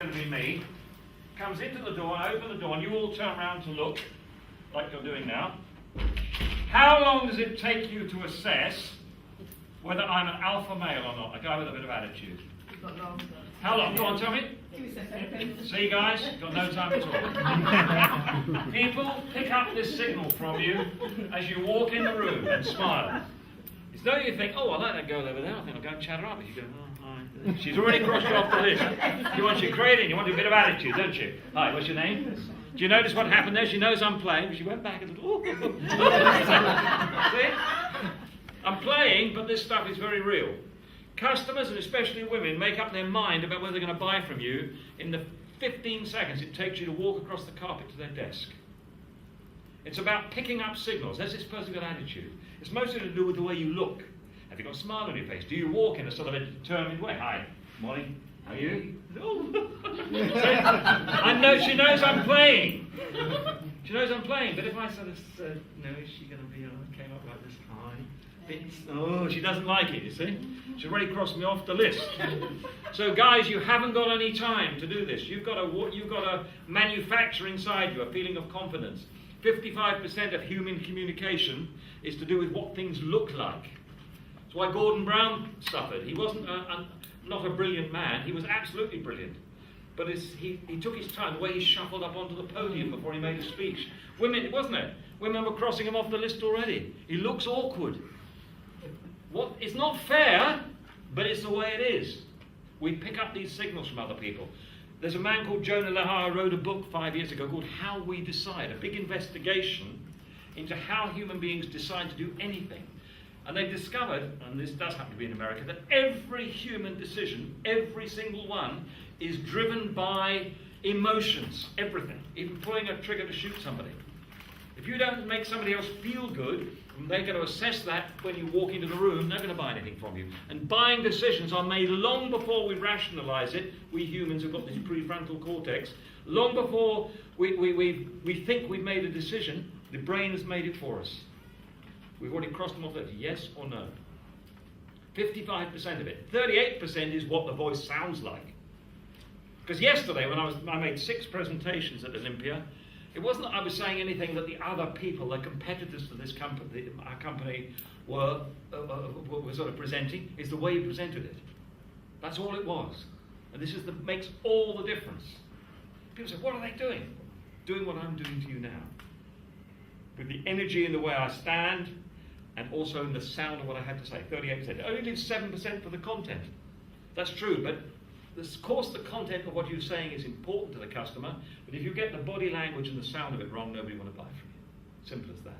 going to be me, comes into the door, I open the door, and you all turn around to look, like you're doing now. How long does it take you to assess whether I'm an alpha male or not? A guy with a bit of attitude. How long? Go on, tell me. 2 seconds. See, guys, got no time at all. People pick up this signal from you as you walk in the room and smile. It's not you think, oh, I like that girl over there, I think I'll go and chat her up. You go, oh, hi. She's already crossed you off the list. You want you creating, you want a bit of attitude, don't you? Hi, what's your name? Do you notice what happened there? She knows I'm playing, but she went back and thought, oh. See? I'm playing, but this stuff is very real. Customers, and especially women, make up their mind about whether they're going to buy from you in the 15 seconds it takes you to walk across the carpet to their desk. It's about picking up signals. Has this person got attitude? It's mostly to do with the way you look. Have you got a smile on your face? Do you walk in a sort of a determined way? Hi, morning, how are you? Oh. I know, she knows I'm playing. She knows I'm playing, but if I sort of said, no, is she going to be, came up like this, hi. Oh, she doesn't like it, you see. She's already crossed me off the list. So guys, you haven't got any time to do this. You've got to manufacture inside you a feeling of confidence. 55% of human communication is to do with what things look like. That's why Gordon Brown suffered. He wasn't not a brilliant man. He was absolutely brilliant. But he took his time, the way he shuffled up onto the podium before he made a speech. Women, wasn't it? Women were crossing him off the list already. He looks awkward. It's not fair, but it's the way it is. We pick up these signals from other people. There's a man called Jonah Lehigh who wrote a book 5 years ago called How We Decide, a big investigation into how human beings decide to do anything. And they've discovered, and this does happen to be in America, that every human decision, every single one, is driven by emotions, everything, even pulling a trigger to shoot somebody. If you don't make somebody else feel good, they're going to assess that when you walk into the room, they're going to buy anything from you. And buying decisions are made long before we rationalize it. We humans have got this prefrontal cortex. Long before we think we've made a decision, the brain has made it for us. We've already crossed them off there, yes or no. 55% of it. 38% is what the voice sounds like. Because yesterday, when I made 6 presentations at Olympia, it wasn't that I was saying anything that the other people, the competitors to this company, our company, were sort of presenting. It's the way you presented it. That's all it was. And this is makes all the difference. People say, what are they doing? Doing what I'm doing to you now. With the energy in the way I stand, and also in the sound of what I had to say. 38%. It only leaves 7% for the content. That's true, but of course the content of what you're saying is important to the customer, but if you get the body language and the sound of it wrong, nobody will buy from you. Simple as that.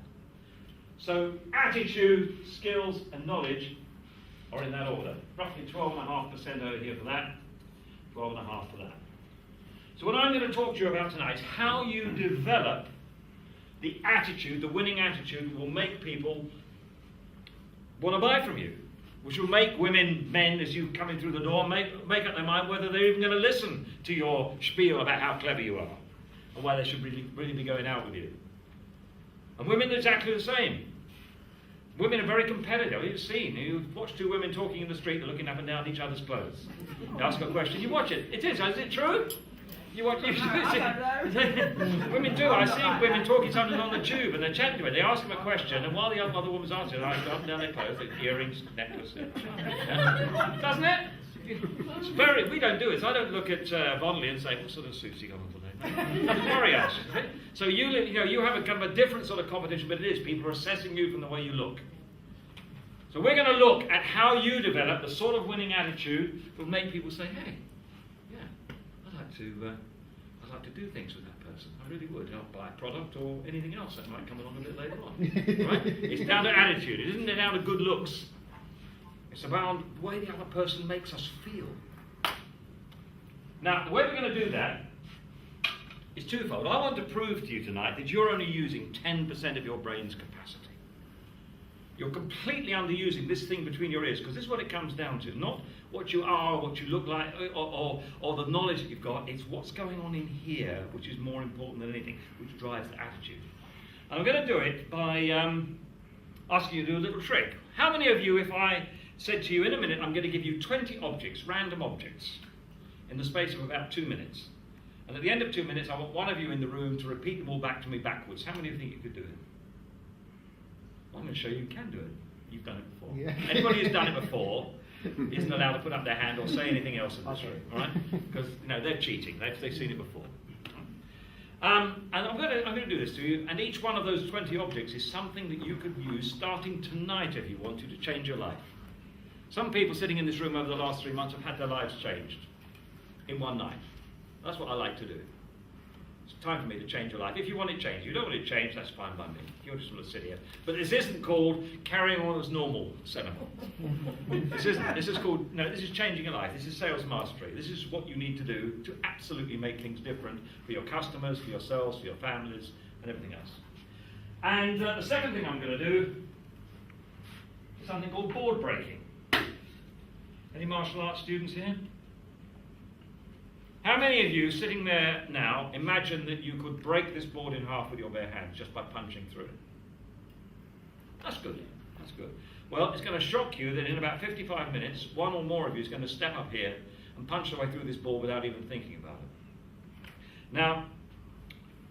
So attitude, skills, and knowledge are in that order. Roughly 12.5% over here for that, 12.5% for that. So what I'm going to talk to you about tonight is how you develop the attitude, the winning attitude that will make people want to buy from you, which will make women, men, as you come in through the door, make up their mind whether they're even going to listen to your spiel about how clever you are, and why they should really be going out with you. And women are exactly the same. Women are very competitive. You've seen, you watch 2 women talking in the street, they're looking up and down each other's clothes. You ask a question, you watch it. Is it true? You watch it. Women do. I see women talking to something on the tube and they're chatting to it. They ask them a question, and while the other woman's answering, I go up and down their clothes, their earrings, necklace. Doesn't it? It's very. We don't do it. So I don't look at Vonley and say, what sort of suits you got on today? Doesn't worry us. So you have a kind of a different sort of competition, but it is. People are assessing you from the way you look. So we're going to look at how you develop the sort of winning attitude that will make people say, hey, I'd like to do things with that person. I really would. I'll buy a product or anything else that might come along a bit later on. Right? It's down to attitude. It isn't down to good looks. It's about the way the other person makes us feel. Now, the way we're going to do that is twofold. I want to prove to you tonight that you're only using 10% of your brain's capacity. You're completely underusing this thing between your ears, because this is what it comes down to. Not what you are, what you look like, or the knowledge that you've got. It's what's going on in here, which is more important than anything, which drives the attitude. And I'm going to do it by asking you to do a little trick. How many of you, if I said to you in a minute, I'm going to give you 20 objects, random objects, in the space of about 2 minutes. And at the end of 2 minutes, I want one of you in the room to repeat them all back to me backwards. How many of you think you could do it? Well, I'm going to show you can do it. You've done it before. Yeah. Anybody who's done it before isn't allowed to put up their hand or say anything else in this room, all right? Because they're cheating. They've seen it before. And I'm going to do this to you, and each one of those 20 objects is something that you could use starting tonight if you wanted to change your life. Some people sitting in this room over the last 3 months have had their lives changed in one night. That's what I like to do. It's time for me to change your life. If you want it changed, if you don't want it changed, that's fine by me. You just want to sit here. But this isn't called carrying on as normal seminar. This isn't. This is called, this is changing your life. This is sales mastery. This is what you need to do to absolutely make things different for your customers, for yourselves, for your families, and everything else. And the second thing I'm going to do is something called board breaking. Any martial arts students here? How many of you sitting there now imagine that you could break this board in half with your bare hands just by punching through it? That's good. That's good. Well, it's going to shock you that in about 55 minutes, one or more of you is going to step up here and punch their way through this board without even thinking about it. Now,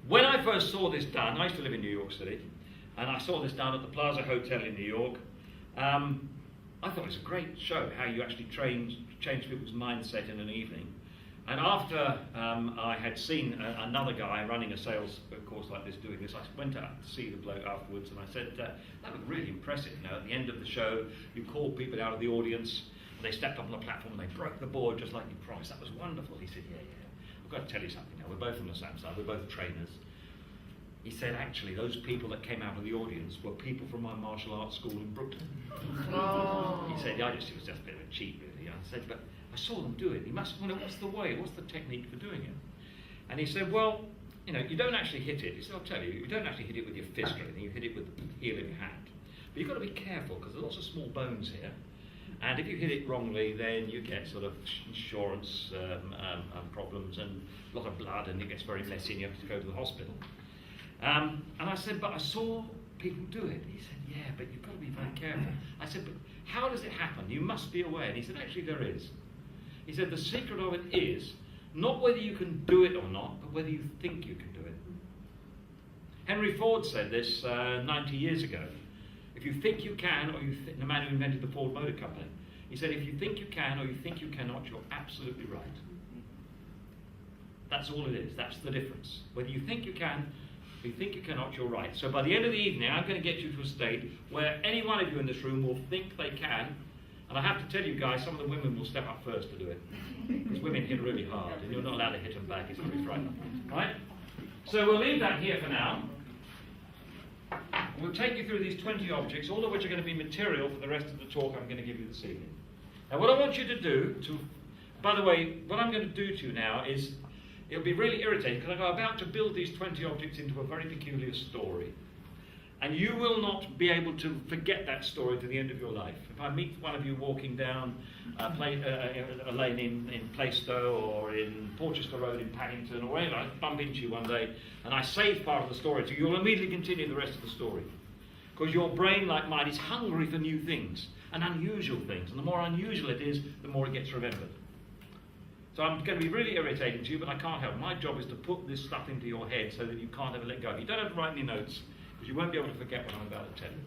when I first saw this done, I used to live in New York City, and I saw this done at the Plaza Hotel in New York. I thought it was a great show how you actually change people's mindset in an evening. And after I had seen another guy running a sales course like this doing this, I went out to see the bloke afterwards, and I said, that was really impressive. At the end of the show, you called people out of the audience, and they stepped up on the platform, and they broke the board just like you promised. That was wonderful. He said, yeah. I've got to tell you something now. We're both on the same side. We're both trainers. He said, actually, those people that came out of the audience were people from my martial arts school in Brooklyn. Oh. He said, it was just a bit of a cheat, really. I said, but I saw them do it. You must wonder, what's the way? What's the technique for doing it? And he said, well, you don't actually hit it. He said, I'll tell you don't actually hit it with your fist or anything. You hit it with the heel of your hand. But you've got to be careful, because there's lots of small bones here. And if you hit it wrongly, then you get sort of insurance problems and a lot of blood, and it gets very messy, and you have to go to the hospital. And I said, but I saw people do it. He said, yeah, but you've got to be very careful. I said, but how does it happen? You must be aware. And he said, actually, there is. He said, the secret of it is not whether you can do it or not, but whether you think you can do it. Henry Ford said this 90 years ago. If you think you can, or the man who invented the Ford Motor Company, he said, if you think you can or you think you cannot, you're absolutely right. That's all it is. That's the difference. Whether you think you can, or you think you cannot, you're right. So by the end of the evening, I'm going to get you to a state where any one of you in this room will think they can. And I have to tell you guys, some of the women will step up first to do it. Because women hit really hard, and you're not allowed to hit them back. It's going to be frightening. Right? So we'll leave that here for now. We'll take you through these 20 objects, all of which are going to be material for the rest of the talk I'm going to give you this evening. Now what I want you to do, by the way, what I'm going to do to you now is, it'll be really irritating, because I'm about to build these 20 objects into a very peculiar story. And you will not be able to forget that story to the end of your life. If I meet one of you walking down a lane in Plaistow or in Porchester Road in Paddington or wherever, I bump into you one day and I say part of the story to you, you'll immediately continue the rest of the story. Because your brain, like mine, is hungry for new things and unusual things. And the more unusual it is, the more it gets remembered. So I'm going to be really irritating to you, but I can't help. My job is to put this stuff into your head so that you can't ever let go. You don't have to write any notes, because you won't be able to forget what I'm about to tell you.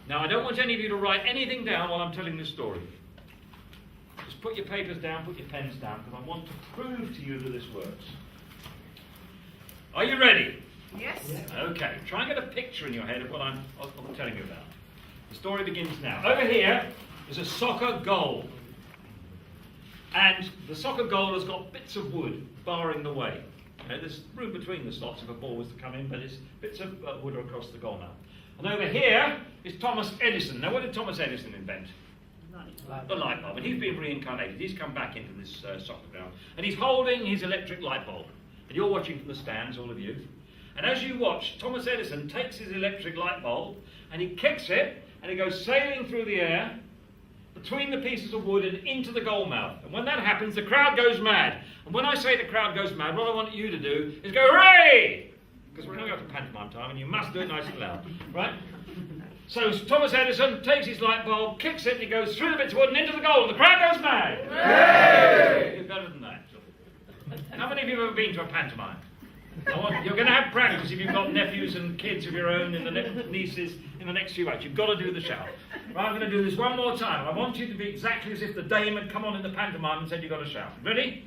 Now, I don't want any of you to write anything down while I'm telling this story. Just put your papers down, put your pens down, because I want to prove to you that this works. Are you ready? Yes. Okay, try and get a picture in your head of what I'm telling you about. The story begins now. Over here is a soccer goal. And the soccer goal has got bits of wood barring the way. There's room between the slots if a ball was to come in, but it's bits of wood across the goal now. And over here is Thomas Edison. Now, what did Thomas Edison invent? The light bulb. And he's been reincarnated. He's come back into this soccer ground. And he's holding his electric light bulb. And you're watching from the stands, all of you. And as you watch, Thomas Edison takes his electric light bulb and he kicks it, and it goes sailing through the air between the pieces of wood and into the goal mouth. And when that happens, the crowd goes mad. And when I say the crowd goes mad, what I want you to do is go, hooray! Because we're going to go to pantomime time, and you must do it nice and loud. Right? So Thomas Edison takes his light bulb, kicks it, and he goes through the bits of wood and into the goal, and the crowd goes mad. Hooray! You're better than that. How many of you have ever been to a pantomime? You're going to have practice if you've got nephews and kids of your own and nieces in the next few months. You've got to do the shout. Right, I'm going to do this one more time. I want you to be exactly as if the dame had come on in the pantomime and said you've got to shout. Ready?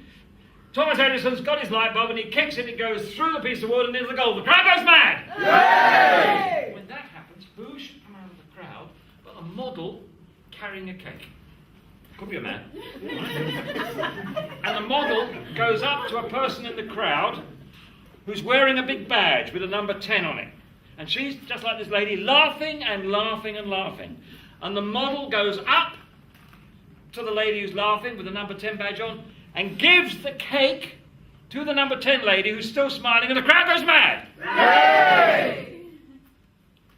Thomas Edison's got his light bulb and he kicks it goes through the piece of wood and into the goal. The crowd goes mad! Yay! When that happens, who should come out of the crowd but a model carrying a cake? Could be a man. And the model goes up to a person in the crowd who's wearing a big badge with a number 10 on it. And she's just like this lady, laughing and laughing and laughing. And the model goes up to the lady who's laughing with the number 10 badge on and gives the cake to the number 10 lady who's still smiling, and the crowd goes mad. Yay!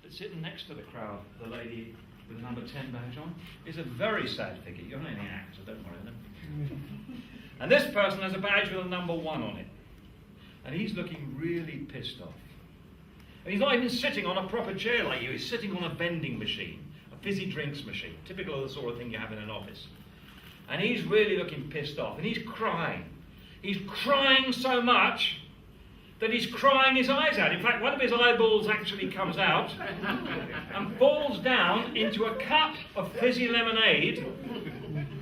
But sitting next to the crowd, the lady with the number 10 badge on, is a very sad figure. You're not any actor, don't worry. And this person has a badge with a number 1 on it. And he's looking really pissed off. And he's not even sitting on a proper chair like you. He's sitting on a vending machine, a fizzy drinks machine, typical of the sort of thing you have in an office. And he's really looking pissed off. And he's crying. He's crying so much that he's crying his eyes out. In fact, one of his eyeballs actually comes out and falls down into a cup of fizzy lemonade,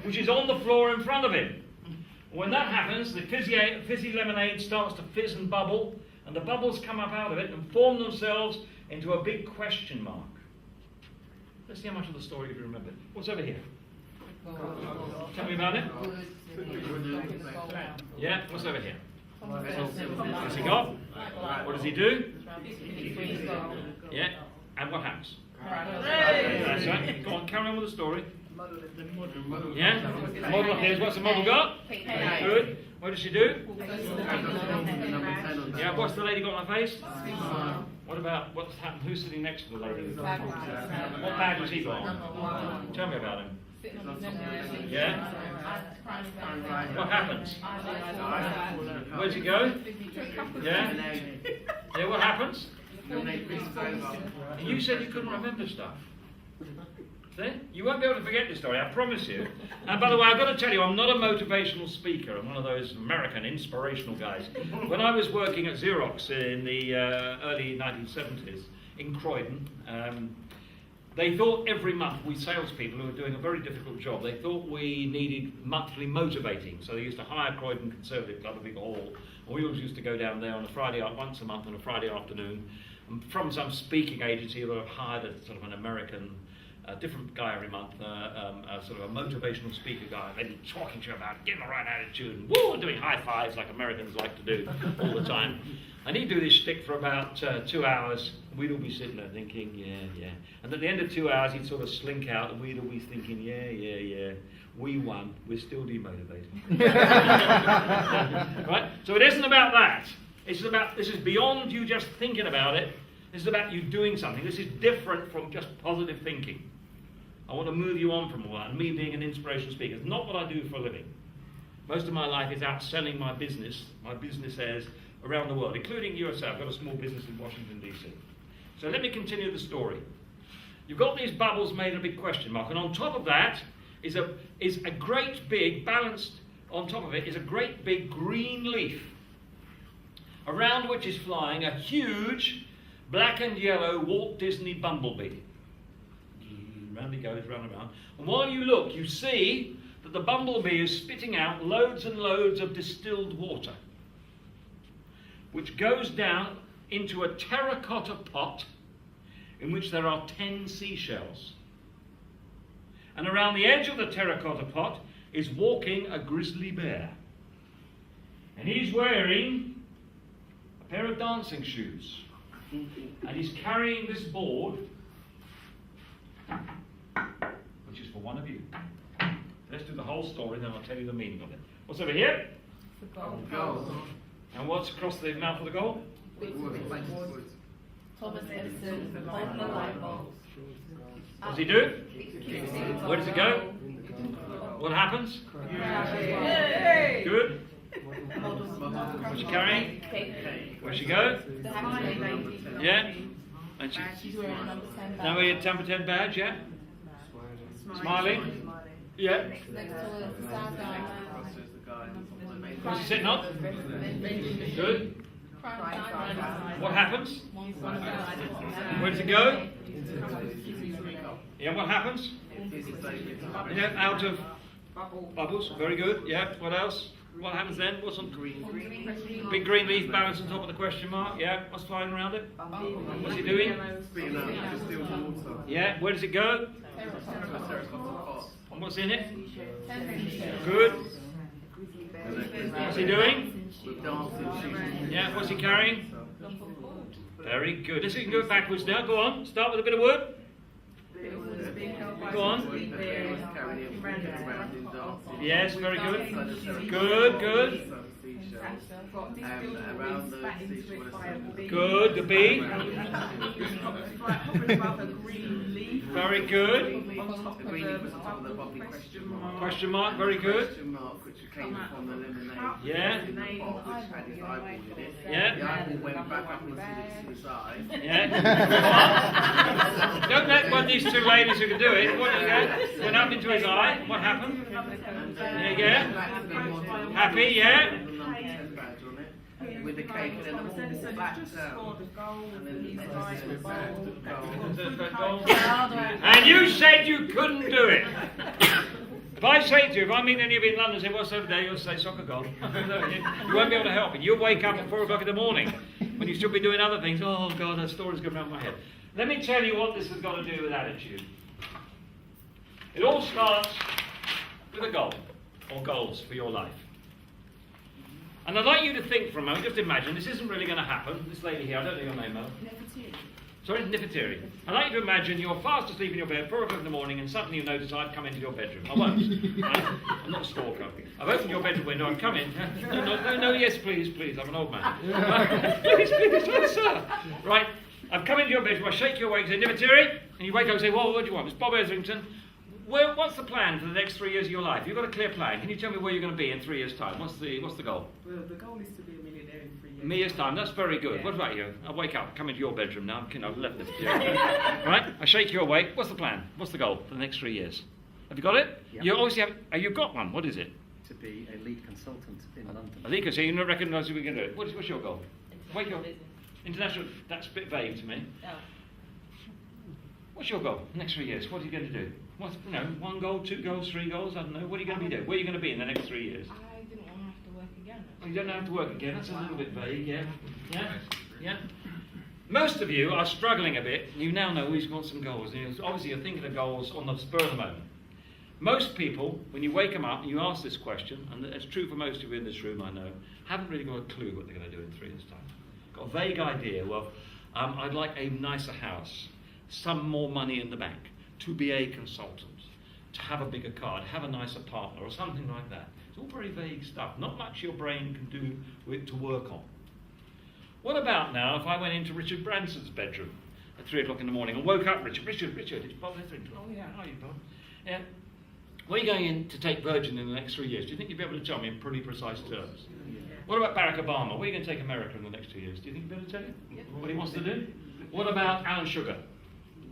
which is on the floor in front of him. When that happens, the fizzy lemonade starts to fizz and bubble, and the bubbles come up out of it and form themselves into a big question mark. Let's see how much of the story you remember. What's over here? Tell me about it. Yeah, what's over here? What's he got? What does he do? Yeah, and what happens? That's right. Go on, carry on with the story. Yeah? Model appears. What's the model got? Good. What does she do? Yeah, what's the lady got on her face? What about, what's happened? Who's sitting next to the lady? What bag has he got on? Tell me about him. Yeah? What happens? Where's he go? Yeah? Yeah, what happens? And you said you couldn't remember stuff. See? You won't be able to forget this story, I promise you. And by the way, I've got to tell you, I'm not a motivational speaker. I'm one of those American inspirational guys. When I was working at Xerox in the early 1970s in Croydon, they thought every month, we salespeople who were doing a very difficult job, they thought we needed monthly motivating. So they used to hire Croydon Conservative Club, a big hall. And we always used to go down there on a Friday, once a month on a Friday afternoon. And from some speaking agency, they have hired a sort of an American, different guy every month, a sort of a motivational speaker guy. They'd be talking to you about getting the right attitude and woo, doing high fives like Americans like to do all the time. And he'd do this shtick for about 2 hours. We'd all be sitting there thinking, yeah. And at the end of 2 hours, he'd sort of slink out, and we'd all be thinking, yeah. We won. We're still demotivated. Right? So it isn't about that. This is beyond you just thinking about it. This is about you doing something. This is different from just positive thinking. I want to move you on from all that. And me being an inspirational speaker, it's not what I do for a living. Most of my life is out selling my businesses around the world, including USA. I've got a small business in Washington, D.C. So let me continue the story. You've got these bubbles made a big question mark, and on top of that is a great big, balanced on top of it is a great big green leaf, around which is flying a huge black and yellow Walt Disney bumblebee. Round he goes, round and round. And while you look, you see that the bumblebee is spitting out loads and loads of distilled water, which goes down into a terracotta pot in which there are 10 seashells. And around the edge of the terracotta pot is walking a grizzly bear. And he's wearing a pair of dancing shoes. And he's carrying this board, which is for one of you. Let's do the whole story, then I'll tell you the meaning of it. What's over here? The goal. And what's across the mouth of the goal? Thomas Edison on the light bulb. What does he do? Where does it go? What happens? Good. What's she carrying? Where's she go? Yeah. And she's wearing a number 10 badge. Now we're 10 for 10 badge, yeah? Smiling. Yeah. Next to the south guy. What's he sitting on? Good. What happens? Where does it go? Yeah, what happens? Yeah, out of bubbles. Very good. Yeah, what else? What happens then? What's on green? Big green leaf balanced on top of the question mark. Yeah, what's flying around it? What's he doing? Yeah, where does it go? And what's in it? Good. What's he doing? Yeah, what's he carrying? Very good. Let's see if we can go backwards now. Go on. Start with a bit of wood. Go on. Yes, very good. Good, good. Good, the bee. Very good. Question mark, very good. Yeah. Yeah. Yeah. Don't let one of these two ladies who can do it. What went up into his eye. What happened? There you go. Happy, yeah. With the cake and then the whole back down. And you said you couldn't do it. If I say to you, if I meet any of you in London and say, what's over there, you'll say soccer goal. You won't be able to help it. You'll wake up at 4 o'clock in the morning when you should be doing other things. Oh God, that story's going around my head. Let me tell you what this has got to do with attitude. It all starts with a goal, or goals for your life. And I'd like you to think for a moment, just imagine, this isn't really going to happen. This lady here, I don't know your name, Mel. Sorry, Nefertiri. I'd like you to imagine you're fast asleep in your bed, 4 o'clock in the morning, and suddenly you notice I've come into your bedroom. I won't. Right? I'm not a stalker. I've opened your bedroom window, I've come in. No, yes, please, I'm an old man. Please, yes, sir. Right, I've come into your bedroom, I shake you awake, say, Nefertiri, and you wake up and say, well, what do you want? It's Bob Etherington. What's the plan for the next 3 years of your life? You've got a clear plan. Can you tell me where you're going to be in 3 years' time? What's the goal? Well, the goal is to be a millionaire in 3 years. A year's time. That's very good. Yeah. What about you? I wake up, come into your bedroom now. I've left this. Right? I shake you awake. What's the plan? What's the goal for the next 3 years? Have you got it? Yep. You obviously have. You've got one. What is it? To be a lead consultant in London. A lead consultant. You don't recognise who we can do it. What's your goal? Wake up. International. That's a bit vague to me. Oh. What's your goal? Next 3 years. What are you going to do? One goal, 2 goals, 3 goals, I don't know. What are you going to be doing? Where are you going to be in the next 3 years? I didn't want to have to work again. Oh, you don't have to work again. That's a little bit vague, yeah. Yeah. Most of you are struggling a bit. You now know who's got some goals. And obviously, you're thinking of goals on the spur of the moment. Most people, when you wake them up and you ask this question, and it's true for most of you in this room, I know, haven't really got a clue what they're going to do in 3 years' time. Got a vague idea. Well, I'd like a nicer house, some more money in the bank, to be a consultant, to have a bigger car, to have a nicer partner, or something like that. It's all very vague stuff. Not much your brain can do with to work on. What about now if I went into Richard Branson's bedroom at 3 o'clock in the morning and woke up Richard, it's Bob Etherington. Oh yeah, how are you, Bob? Yeah. Where are you going in to take Virgin in the next 3 years? Do you think you'd be able to tell me in pretty precise terms? What about Barack Obama? Where are you going to take America in the next 2 years? Do you think you'd be able to tell you what he wants to do? What about Alan Sugar?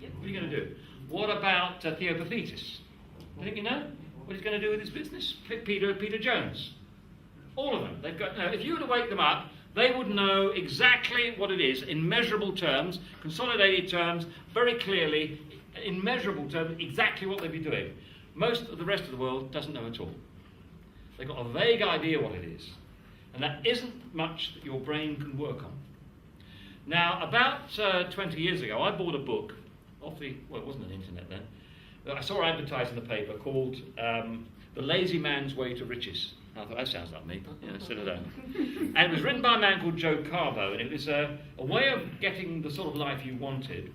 What are you going to do? What about Theo Pathetis? Do you think you know what he's going to do with his business? Peter Jones. All of them. They've got. If you were to wake them up, they would know exactly what it is in measurable terms, consolidated terms, very clearly, in measurable terms, exactly what they'd be doing. Most of the rest of the world doesn't know at all. They've got a vague idea what it is, and that isn't much that your brain can work on. Now, about 20 years ago, I bought a book. It wasn't an internet then. I saw advertised in the paper called The Lazy Man's Way to Riches. I thought, that sounds like me. Yeah, sit it down. And it was written by a man called Joe Carbo, and it was a way of getting the sort of life you wanted,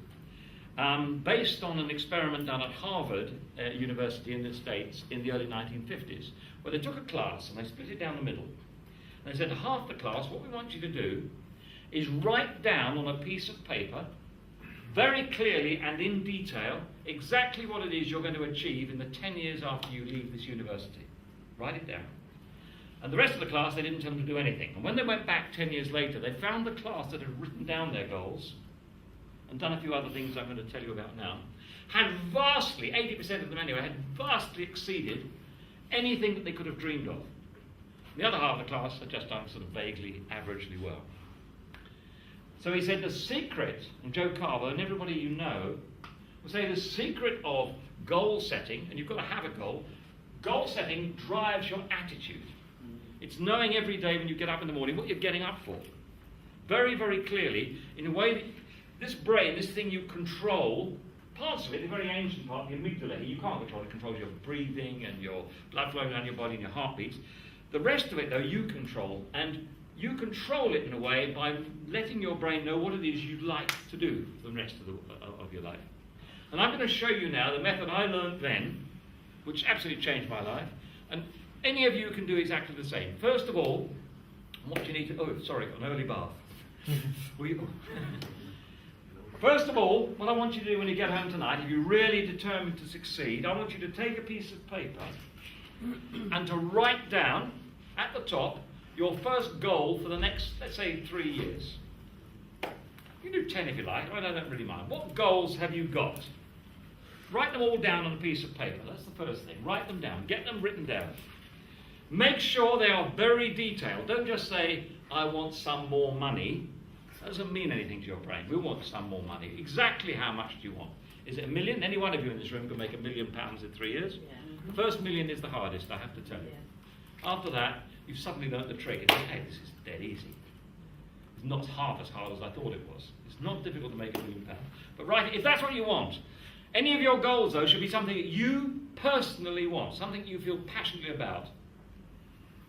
based on an experiment done at Harvard University in the States in the early 1950s, where they took a class and they split it down the middle. And they said to half the class, what we want you to do is write down on a piece of paper very clearly and in detail exactly what it is you're going to achieve in the 10 years after you leave this university. Write it down. And the rest of the class, they didn't tell them to do anything. And when they went back 10 years later, they found the class that had written down their goals and done a few other things I'm going to tell you about now, had vastly, 80% of them anyway, had vastly exceeded anything that they could have dreamed of. The other half of the class had just done sort of vaguely, averagely well. So he said the secret, and Joe Carver and everybody you know will say the secret of goal setting, and you've got to have a goal setting drives your attitude. It's knowing every day when you get up in the morning what you're getting up for. Very, very clearly, in a way that this brain, this thing you control, parts of it, the very ancient part, the amygdala, you can't control it. It controls your breathing and your blood flowing down your body and your heartbeats. The rest of it, though, you control. And you control it in a way by letting your brain know what it is you'd like to do for the rest of your life. And I'm going to show you now the method I learned then, which absolutely changed my life. And any of you can do exactly the same. First of all, what you need to... Oh, sorry, an early bath. First of all, what I want you to do when you get home tonight, if you're really determined to succeed, I want you to take a piece of paper and to write down at the top your first goal for the next, let's say, 3 years. You can do 10 if you like, I don't really mind. What goals have you got? Write them all down on a piece of paper. That's the first thing. Write them down. Get them written down. Make sure they are very detailed. Don't just say, I want some more money. That doesn't mean anything to your brain. We want some more money. Exactly how much do you want? Is it $1 million? Any one of you in this room can make £1 million in 3 years? Yeah. The first million is the hardest, I have to tell you. Yeah. After that, you've suddenly learnt the trick. And hey, this is dead easy. It's not half as hard as I thought it was. It's not difficult to make £1 million. But right, if that's what you want, any of your goals, though, should be something that you personally want, something you feel passionately about.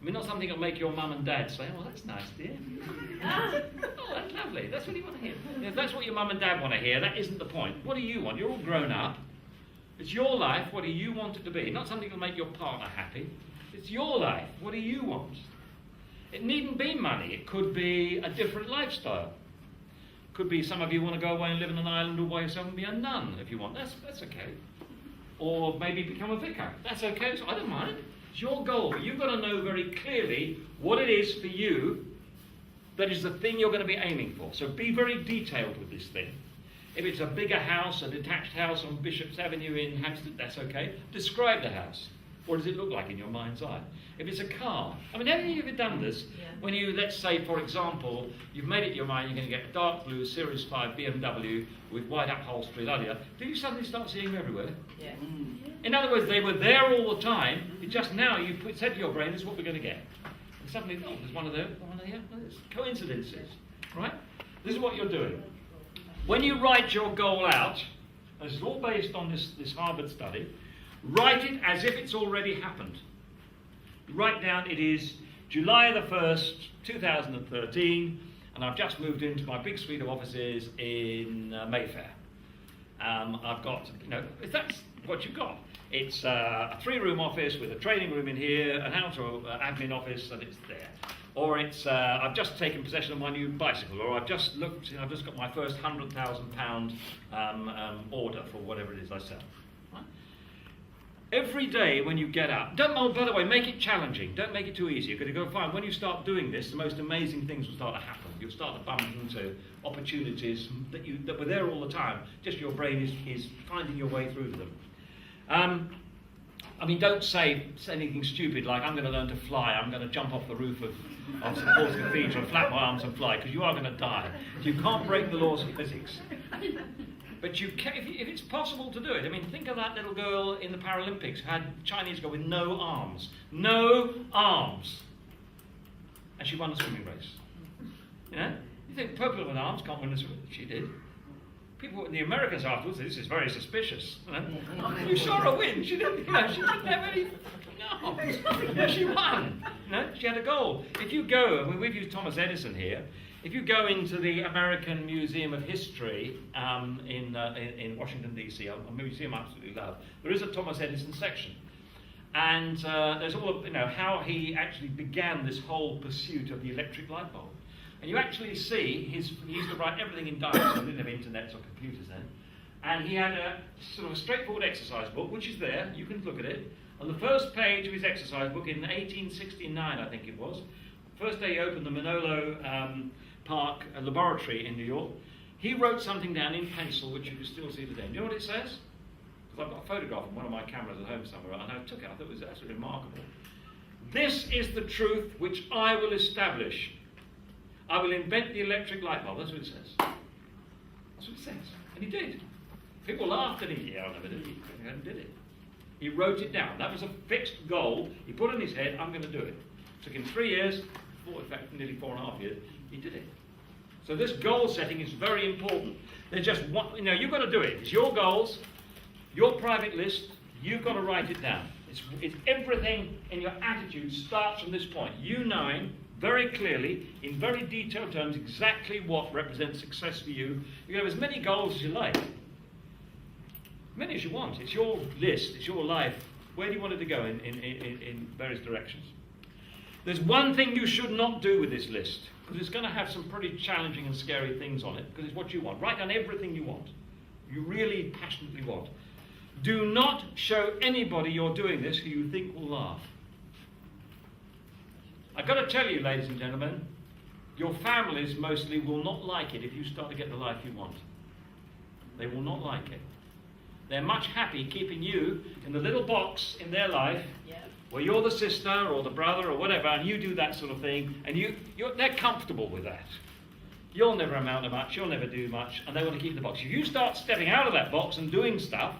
I mean, not something that'll make your mum and dad say, oh, that's nice, dear. Oh, that's lovely. That's what you want to hear. If that's what your mum and dad want to hear, that isn't the point. What do you want? You're all grown up. It's your life. What do you want it to be? Not something that'll make your partner happy. It's your life. What do you want? It needn't be money. It could be a different lifestyle. Could be some of you want to go away and live on an island all by yourself and be a nun if you want. That's okay. Or maybe become a vicar. That's okay. So I don't mind. It's your goal. But you've got to know very clearly what it is for you that is the thing you're going to be aiming for. So be very detailed with this thing. If it's a bigger house, a detached house on Bishop's Avenue in Hampstead, that's okay. Describe the house. What does it look like in your mind's eye? If it's a car, I mean, have you ever done this? Yeah. When you, let's say, for example, you've made it your mind, you're going to get a dark blue Series 5 BMW with white upholstery, do you suddenly start seeing them everywhere? Yeah. In other words, they were there all the time, it just now you said to your brain, this is what we're going to get. And suddenly, oh, there's one of them, there's coincidences, right? This is what you're doing. When you write your goal out, and this is all based on this Harvard study, write it as if it's already happened. Write down it is July the 1st, 2013, and I've just moved into my big suite of offices in Mayfair. I've got, if that's what you've got. It's a 3-room office with a training room in here, an outer admin office, and it's there. Or it's, I've just taken possession of my new bicycle, or I've just got my first £100,000 order for whatever it is I sell. Right? Every day when you get up, by the way, make it challenging. Don't make it too easy. You're going to go find, when you start doing this, the most amazing things will start to happen. You'll start to bump into opportunities that were there all the time. Just your brain is finding your way through them. I mean, don't say anything stupid like, I'm going to learn to fly, I'm going to jump off the roof of St Paul's Cathedral, flap my arms and fly, because you are going to die. You can't break the laws of physics. But you can, if it's possible to do it. I mean, think of that little girl in the Paralympics who had a Chinese girl with no arms. No arms. And she won the swimming race. You know? You think people with arms can't win the swimming race? She did. People, the Americans afterwards, this is very suspicious. You saw her win. She didn't, she didn't have any arms. She won. She had a goal. If you go, I mean, we've used Thomas Edison here. If you go into the American Museum of History in Washington, D.C., a museum I absolutely love, there is a Thomas Edison section. And there's all of, how he actually began this whole pursuit of the electric light bulb. And you actually see, he used to write everything in diaries, so didn't have internets or computers then. And he had a sort of a straightforward exercise book, which is there, you can look at it. On the first page of his exercise book in 1869, I think it was, first day he opened the Manolo Park laboratory in New York, he wrote something down in pencil, which you can still see today. Do you know what it says? because I've got a photograph on one of my cameras at home somewhere, and I took it. I thought it was absolutely remarkable. This is the truth which I will establish. I will invent the electric light bulb. That's what it says. That's what it says. And he did. People laughed at him. Yeah, I never did. He did it. He wrote it down. That was a fixed goal. He put in his head, I'm going to do it. Took him 3 years, in fact, nearly 4.5 years. He did it. So this goal setting is very important. There's just one, you've got to do it. It's your goals, your private list. You've got to write it down. It's everything in your attitude starts from this point. You knowing very clearly, in very detailed terms, exactly what represents success for you. You can have as many goals as you like. Many as you want. It's your list, it's your life. Where do you want it to go in various directions? There's one thing you should not do with this list, because it's going to have some pretty challenging and scary things on it, because it's what you want. Write down everything you want. You really passionately want. Do not show anybody you're doing this who you think will laugh. I've got to tell you, ladies and gentlemen, your families mostly will not like it if you start to get the life you want. They will not like it. They're much happy keeping you in the little box in their life where you're the sister or the brother or whatever, and you do that sort of thing, and they're comfortable with that. You'll never amount to much, you'll never do much, and they want to keep the box. If you start stepping out of that box and doing stuff,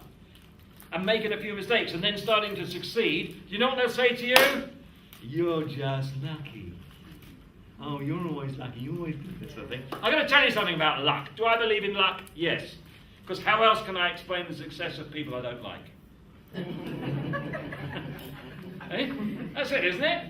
and making a few mistakes, and then starting to succeed, do you know what they'll say to you? You're just lucky. Oh, you're always lucky, you always do this sort of thing. I'm going to tell you something about luck. Do I believe in luck? Yes. Because how else can I explain the success of people I don't like? Eh? That's it, isn't it?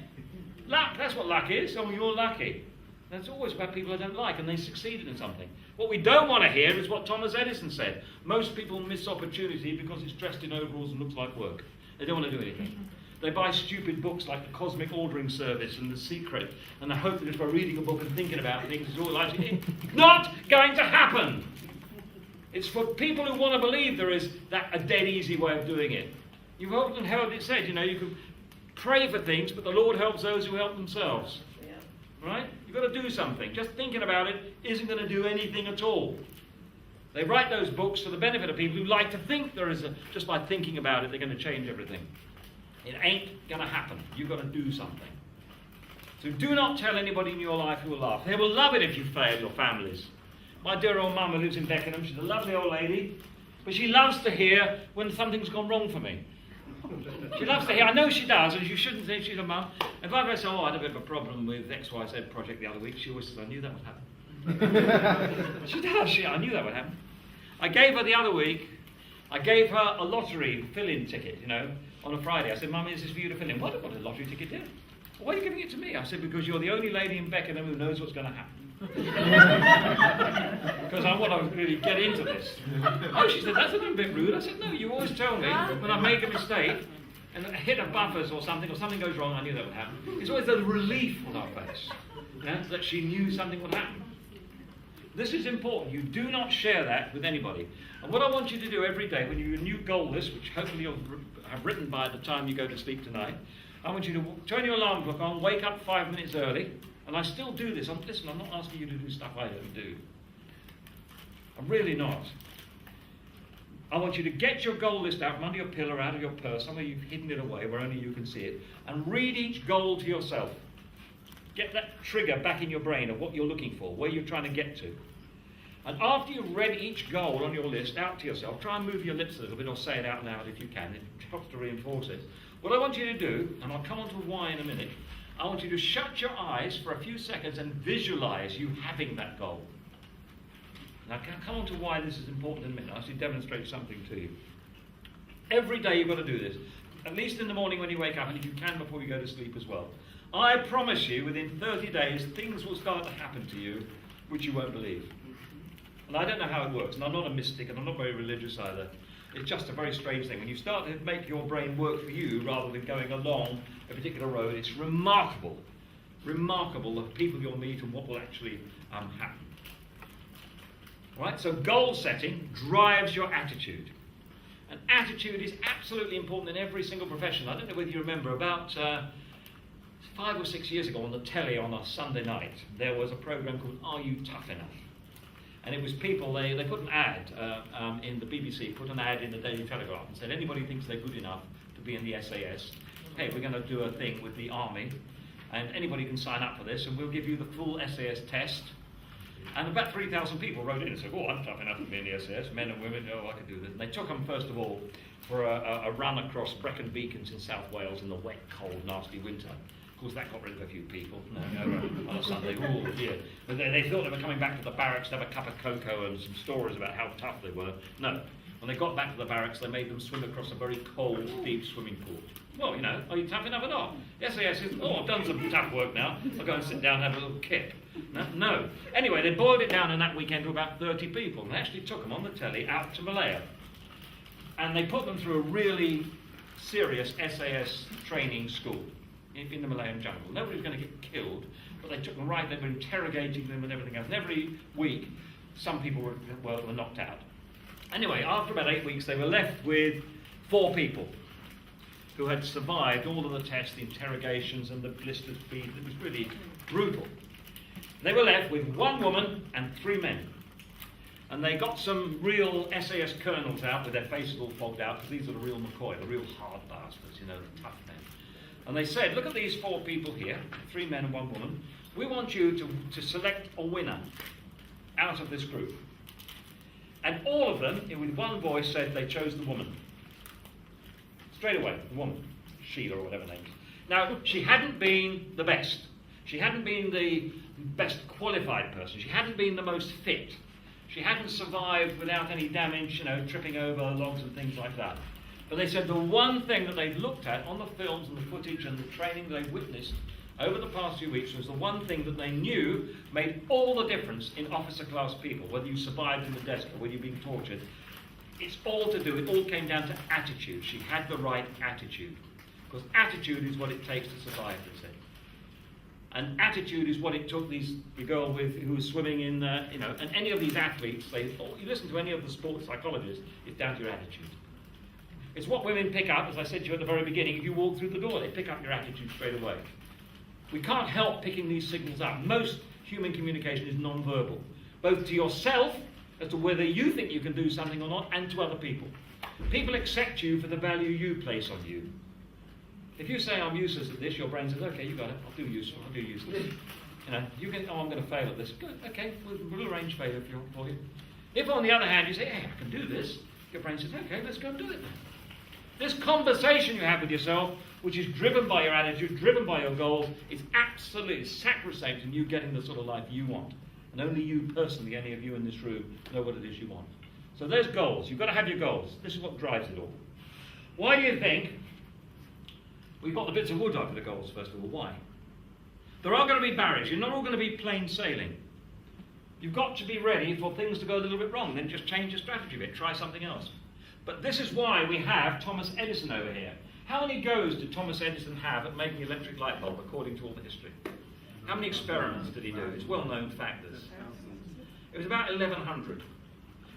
Luck, that's what luck is. Oh, you're lucky. That's always about people I don't like, and they succeeded in something. What we don't want to hear is what Thomas Edison said. Most people miss opportunity because it's dressed in overalls and looks like work. They don't want to do anything. They buy stupid books like The Cosmic Ordering Service and The Secret, and they hope that just by reading a book and thinking about things, it's all like it's not going to happen. It's for people who want to believe there is a dead easy way of doing it. You've often heard it said, you can pray for things, but the Lord helps those who help themselves. Right? You've got to do something. Just thinking about it isn't going to do anything at all. They write those books for the benefit of people who like to think just by thinking about it, they're going to change everything. It ain't going to happen. You've got to do something. So do not tell anybody in your life who will laugh. They will love it if you fail your families. My dear old mum who lives in Beckenham, she's a lovely old lady, but she loves to hear when something's gone wrong for me. She loves to hear, I know she does, and you shouldn't say she's a mum. If I ever say, I had a bit of a problem with XYZ project the other week, she always says, I knew that would happen. She does, I knew that would happen. I gave her the other week, I gave her a lottery fill-in ticket, on a Friday. I said, Mum, is this for you to fill in? What a lottery ticket do? Well, why are you giving it to me? I said, because you're the only lady in Beckenham who knows what's going to happen. Because I want to really get into this. Oh, she said, that's a little bit rude. I said, no, you always tell me when I make a mistake and hit a buffers or something goes wrong, I knew that would happen. It's always the relief on our face that she knew something would happen. This is important. You do not share that with anybody. And what I want you to do every day when you do a new goal list, which hopefully you'll have written by the time you go to sleep tonight, I want you to turn your alarm clock on, wake up 5 minutes early, and I still do this. Listen, I'm not asking you to do stuff I don't do. I'm really not. I want you to get your goal list out from under your pillow, out of your purse, somewhere you've hidden it away where only you can see it, and read each goal to yourself. Get that trigger back in your brain of what you're looking for, where you're trying to get to. And after you've read each goal on your list out to yourself, try and move your lips a little bit or say it out loud if you can. It helps to reinforce it. What I want you to do, and I'll come on to why in a minute, I want you to shut your eyes for a few seconds and visualize you having that goal. Now, I'll come on to why this is important in a minute. I'll actually demonstrate something to you. Every day you've got to do this, at least in the morning when you wake up, and if you can before you go to sleep as well. I promise you, within 30 days, things will start to happen to you which you won't believe. And I don't know how it works, and I'm not a mystic, and I'm not very religious either. It's just a very strange thing. When you start to make your brain work for you rather than going along a particular road, it's remarkable the people you'll meet and what will actually happen. Right? So goal setting drives your attitude. And attitude is absolutely important in every single profession. I don't know whether you remember, about 5 or 6 years ago on the telly on a Sunday night, there was a program called Are You Tough Enough? And it was people, they put an ad in the BBC, put an ad in the Daily Telegraph and said, anybody thinks they're good enough to be in the SAS, hey, we're going to do a thing with the army, and anybody can sign up for this, and we'll give you the full SAS test. And about 3,000 people wrote in and said, oh, I'm tough enough to be in the SAS, men and women, oh, I could do this. And they took them, first of all, for a run across Brecon Beacons in South Wales in the wet, cold, nasty winter. Of course, that got rid of a few people on a Sunday. Oh, dear. But they thought they were coming back to the barracks to have a cup of cocoa and some stories about how tough they were. No. When they got back to the barracks, they made them swim across a very cold, deep swimming pool. Well, you know, are you tough enough or not? Yes, yes. Oh, I've done some tough work now. I'll go and sit down and have a little kip. No. Anyway, they boiled it down in that weekend to about 30 people, and they actually took them on the telly out to Malaya. And they put them through a really serious SAS training school in the Malayan jungle. Nobody was going to get killed, but they took them right, they were interrogating them and everything else. And every week, some people were knocked out. Anyway, after about 8 weeks, they were left with 4 people who had survived all of the tests, the interrogations and the blistered feet. It was really brutal. They were left with 1 woman and 3 men. And they got some real SAS colonels out with their faces all fogged out, because these are the real McCoy, the real hard bastards, you know, the tough men. And they said, look at these 4 people here, 3 men and 1 woman. We want you to select a winner out of this group. And all of them, with one voice, said they chose the woman. Straight away, the woman, Sheila or whatever her name is. Now, she hadn't been the best. She hadn't been the best qualified person. She hadn't been the most fit. She hadn't survived without any damage, you know, tripping over logs and things like that. But they said the one thing that they'd looked at on the films and the footage and the training they'd witnessed over the past few weeks was the one thing that they knew made all the difference in officer class people, whether you survived in the desk or whether you've been tortured. It's all to do, it all came down to attitude. She had the right attitude. Because attitude is what it takes to survive, they said. And attitude is what it took the girl who was swimming in, and any of these athletes, you listen to any of the sports psychologists, it's down to your attitude. It's what women pick up, as I said to you at the very beginning, if you walk through the door, they pick up your attitude straight away. We can't help picking these signals up. Most human communication is non-verbal, both to yourself, as to whether you think you can do something or not, and to other people. People accept you for the value you place on you. If you say, I'm useless at this, your brain says, okay, you got it, I'll do useful, I'll do useless. You know, you can, I'm going to fail at this. Good, okay, we'll arrange failure for you. If on the other hand you say, hey, I can do this, your brain says, okay, let's go and do it then. This conversation you have with yourself, which is driven by your attitude, driven by your goals, is absolutely sacrosanct in you getting the sort of life you want. And only you personally, any of you in this room, know what it is you want. So there's goals. You've got to have your goals. This is what drives it all. Why do you think we've got the bits of wood over the goals, first of all? Why? There are going to be barriers. You're not all going to be plain sailing. You've got to be ready for things to go a little bit wrong. Then just change your strategy a bit. Try something else. But this is why we have Thomas Edison over here. How many goes did Thomas Edison have at making the electric light bulb, according to all the history? How many experiments did he do? It's well-known fact. It was about 1,100.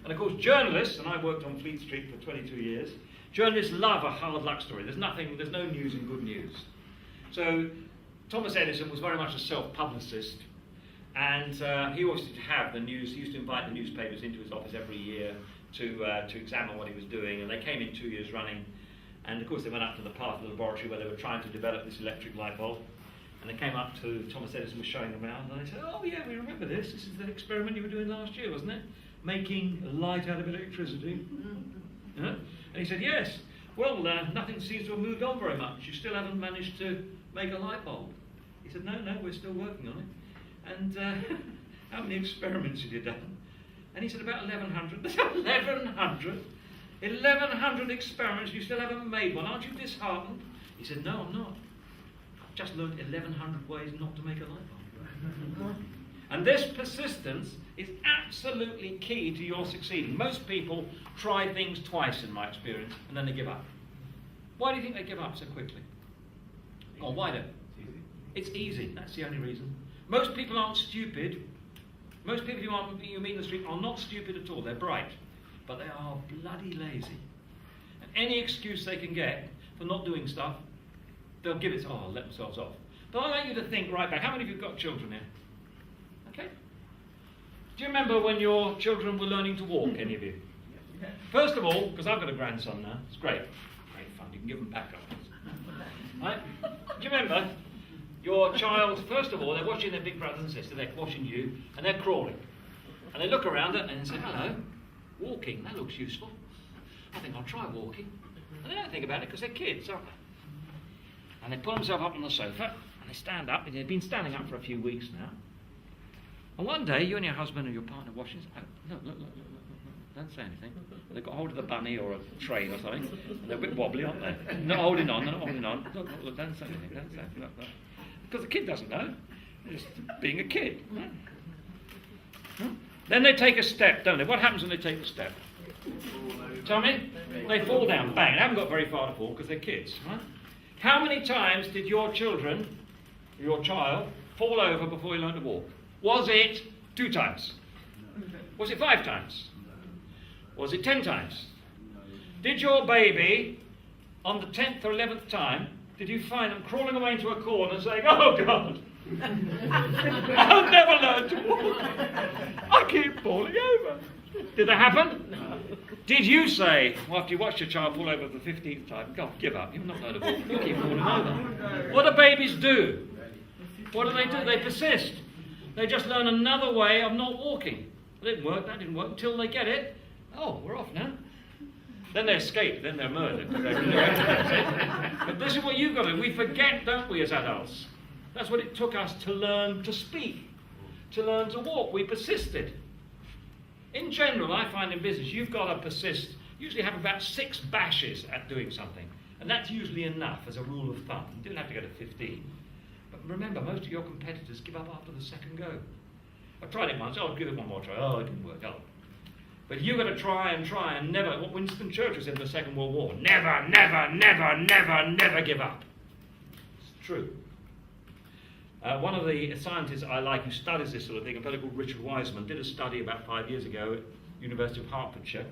And of course, journalists, and I worked on Fleet Street for 22 years, journalists love a hard luck story. There's no news in good news. So Thomas Edison was very much a self-publicist, and he always used to have the news. He used to invite the newspapers into his office every year to examine what he was doing, and they came in 2 years running. And of course they went up to the part of the laboratory where they were trying to develop this electric light bulb. And they came up to Thomas Edison, was showing them around, and they said, oh yeah, we remember this. This is the experiment you were doing last year, wasn't it? Making light out of electricity. You know? And he said, yes. Well, nothing seems to have moved on very much. You still haven't managed to make a light bulb. He said, no, we're still working on it. And how many experiments have you done? And he said, about 1,100. 1,100? 1,100 experiments, you still haven't made one. Aren't you disheartened? He said, no, I'm not. I've just learned 1,100 ways not to make a light bulb. And this persistence is absolutely key to your succeeding. Most people try things twice, in my experience, and then they give up. Why do you think they give up so quickly? Or why don't? It's easy. That's the only reason. Most people aren't stupid. Most people you meet in the street are not stupid at all. They're bright. But they are bloody lazy. And any excuse they can get for not doing stuff, they'll give it, let themselves off. But I'd like you to think right back. How many of you have got children here? Okay? Do you remember when your children were learning to walk, any of you? First of all, because I've got a grandson now, it's great. Great fun, you can give them back afterwards. Right? Do you remember your child, first of all, they're watching their big brothers and sisters, they're watching you, and they're crawling. And they look around it and say, hello, walking, that looks useful. I think I'll try walking. And they don't think about it because they're kids, aren't they? And they pull themselves up on the sofa, and they stand up, and they've been standing up for a few weeks now. And one day, you and your husband or your partner watching, look, don't say anything. They've got hold of the bunny or a train or something, and they're a bit wobbly, aren't they? They're not holding on. Look, don't say anything, don't say anything. Look. Because the kid doesn't know. They're just being a kid. Huh? Then they take a step, don't they? What happens when they take a step? Tell me? They fall down, bang. They haven't got very far to fall because they're kids, right? How many times did your child, fall over before he learned to walk? Was it 2 times? Was it 5 times? Was it 10 times? Did your baby, on the 10th or 11th time, did you find them crawling away into a corner saying, oh God, I'll never learn to walk. I keep falling over. Did that happen? No. Did you say, well, after you watched your child fall over for the 15th time, God, give up, you've not learned to walk, you keep falling over. What do babies do? What do? They persist. They just learn another way of not walking. That didn't work, until they get it. Oh, we're off now. Then they escape, then they're murdered. But this is what you've got to do. We forget, don't we, as adults? That's what it took us to learn to speak, to learn to walk. We persisted. In general, I find in business, you've got to persist. Usually have about 6 bashes at doing something. And that's usually enough as a rule of thumb. You don't have to go to 15. But remember, most of your competitors give up after the second go. I tried it once, I'll give it one more try. Oh, it didn't work out. But you've got to try and never, what Winston Churchill said in the Second World War, never, never, never, never, never give up. It's true. One of the scientists I like who studies this sort of thing, a fellow called Richard Wiseman, did a study about 5 years ago at University of Hertfordshire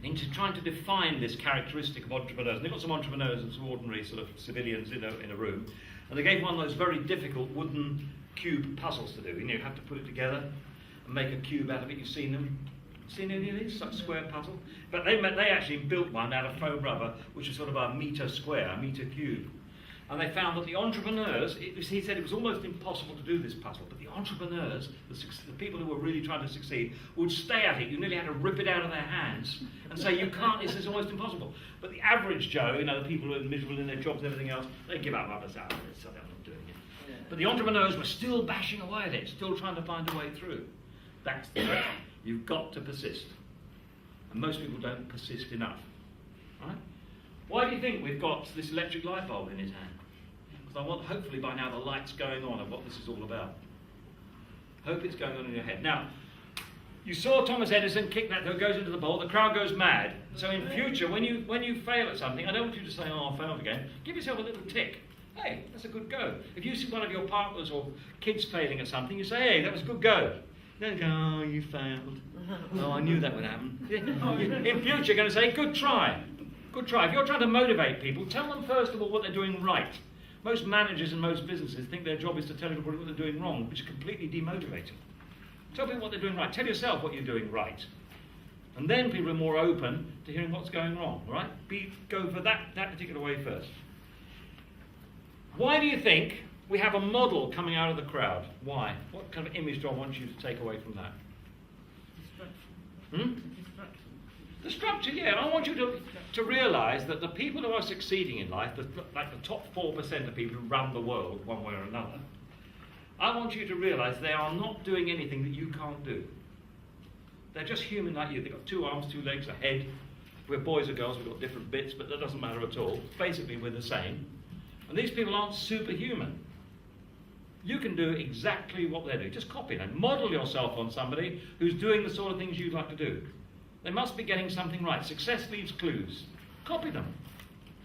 into trying to define this characteristic of entrepreneurs. And they've got some entrepreneurs and some ordinary sort of civilians in a room, and they gave one of those very difficult wooden cube puzzles to do. You have to put it together and make a cube out of it. You've seen them? Seen any of these? Such square puzzle? But they actually built one out of foam rubber, which is sort of a metre square, a metre cube. And they found that the entrepreneurs, he said it was almost impossible to do this puzzle, but the entrepreneurs, the people who were really trying to succeed, would stay at it. You nearly had to rip it out of their hands and say, you can't, this is almost impossible. But the average Joe, the people who are miserable in their jobs and everything else, they give up after that. So I'm not doing it. Yeah. But the entrepreneurs were still bashing away at it, still trying to find a way through. That's the way. You've got to persist. And most people don't persist enough. Right? Why do you think we've got this electric light bulb in his hand? Because I want, hopefully by now, the light's going on of what this is all about. Hope it's going on in your head. Now, you saw Thomas Edison kick that, goes into the bowl, the crowd goes mad. So in future, when you fail at something, I don't want you to say, oh, I failed again. Give yourself a little tick. Hey, that's a good go. If you see one of your partners or kids failing at something, you say, hey, that was a good go. Don't go, oh, you failed. Oh, I knew that would happen. In future, you're going to say, good try. Good try. If you're trying to motivate people, tell them first of all what they're doing right. Most managers and most businesses think their job is to tell everybody what they're doing wrong, which is completely demotivating. Tell people what they're doing right. Tell yourself what you're doing right. And then people are more open to hearing what's going wrong, right? Go for that particular way first. Why do you think we have a model coming out of the crowd? Why? What kind of image do I want you to take away from that? The structure, yeah. I want you to realise that the people who are succeeding in life, like the top 4% of people who run the world one way or another, I want you to realise they are not doing anything that you can't do. They're just human like you. They've got 2 arms, 2 legs, a head. We're boys or girls, we've got different bits, but that doesn't matter at all. Basically, we're the same. And these people aren't superhuman. You can do exactly what they're doing. Just copy them. Model yourself on somebody who's doing the sort of things you'd like to do. They must be getting something right. Success leaves clues. Copy them.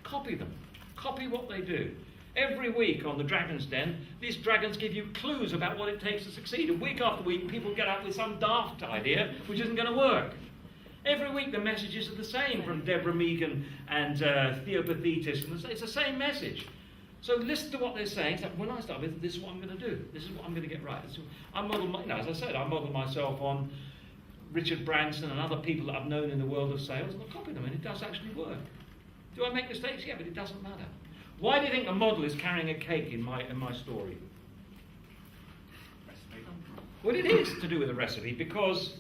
Copy them. Copy what they do. Every week on the Dragon's Den, these dragons give you clues about what it takes to succeed. And week after week, people get up with some daft idea which isn't going to work. Every week, the messages are the same from Deborah Megan and Theopathetus. And it's the same message. So listen to what they're saying. So when I start with, this is what I'm going to do. This is what I'm going to get right. I model, as I said, I model myself on Richard Branson and other people that I've known in the world of sales, and I copy them, and it does actually work. Do I make mistakes? Yeah, but it doesn't matter. Why do you think the model is carrying a cake in my story? Well, it is to do with a recipe, because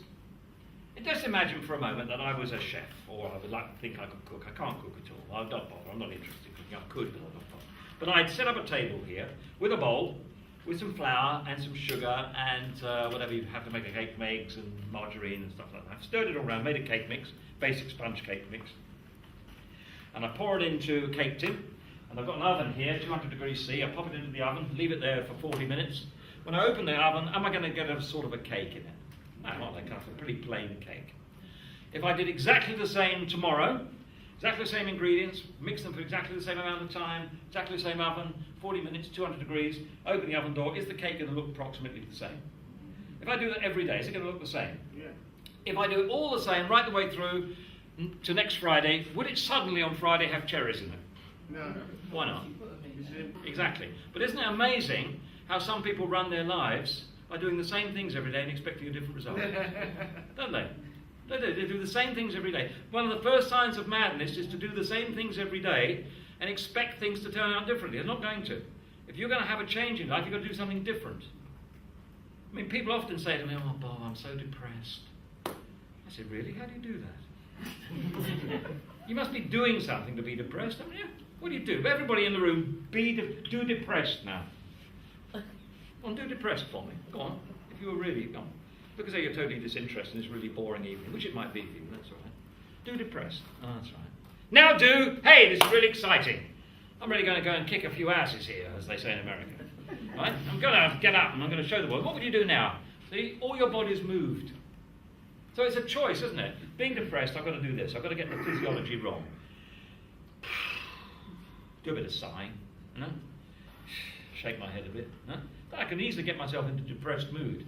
just imagine for a moment that I was a chef, or I would like to think I could cook. I can't cook at all. I don't bother. I'm not interested in cooking. I could, but I don't bother. But I'd set up a table here with a bowl, with some flour and some sugar and whatever you have to make a cake mix and margarine and stuff like that. Stirred it all around, made a cake mix, basic sponge cake mix. And I pour it into a cake tin. And I've got an oven here, 200 degrees C. I pop it into the oven, leave it there for 40 minutes. When I open the oven, am I going to get a sort of a cake in it? No, not like that, a pretty plain cake. If I did exactly the same tomorrow, exactly the same ingredients, mix them for exactly the same amount of time, exactly the same oven, 40 minutes, 200 degrees, open the oven door, is the cake going to look approximately the same? If I do that every day, is it going to look the same? Yeah. If I do it all the same right the way through to next Friday, would it suddenly on Friday have cherries in it? No. Why not? Exactly. But isn't it amazing how some people run their lives by doing the same things every day and expecting a different result? Don't they? They do. They do the same things every day. One of the first signs of madness is to do the same things every day and expect things to turn out differently. They're not going to. If you're going to have a change in life, you've got to do something different. I mean, people often say to me, "Oh, Bob, I'm so depressed." I say, "Really? How do you do that?" You must be doing something to be depressed, haven't you? What do you do? Everybody in the room, do depressed now. Go on, do depressed for me. Go on. If you were really, go on. Look as though you're totally disinterested in this really boring evening, which it might be for you, that's all right. Do depressed. Oh, that's right. Now do, hey, this is really exciting. I'm really going to go and kick a few asses here, as they say in America. Right? I'm going to get up and I'm going to show the world. What would you do now? See, all your body's moved. So it's a choice, isn't it? Being depressed, I've got to do this. I've got to get the physiology wrong. Do a bit of sighing, you know? Shake my head a bit. Huh? But I can easily get myself into a depressed mood.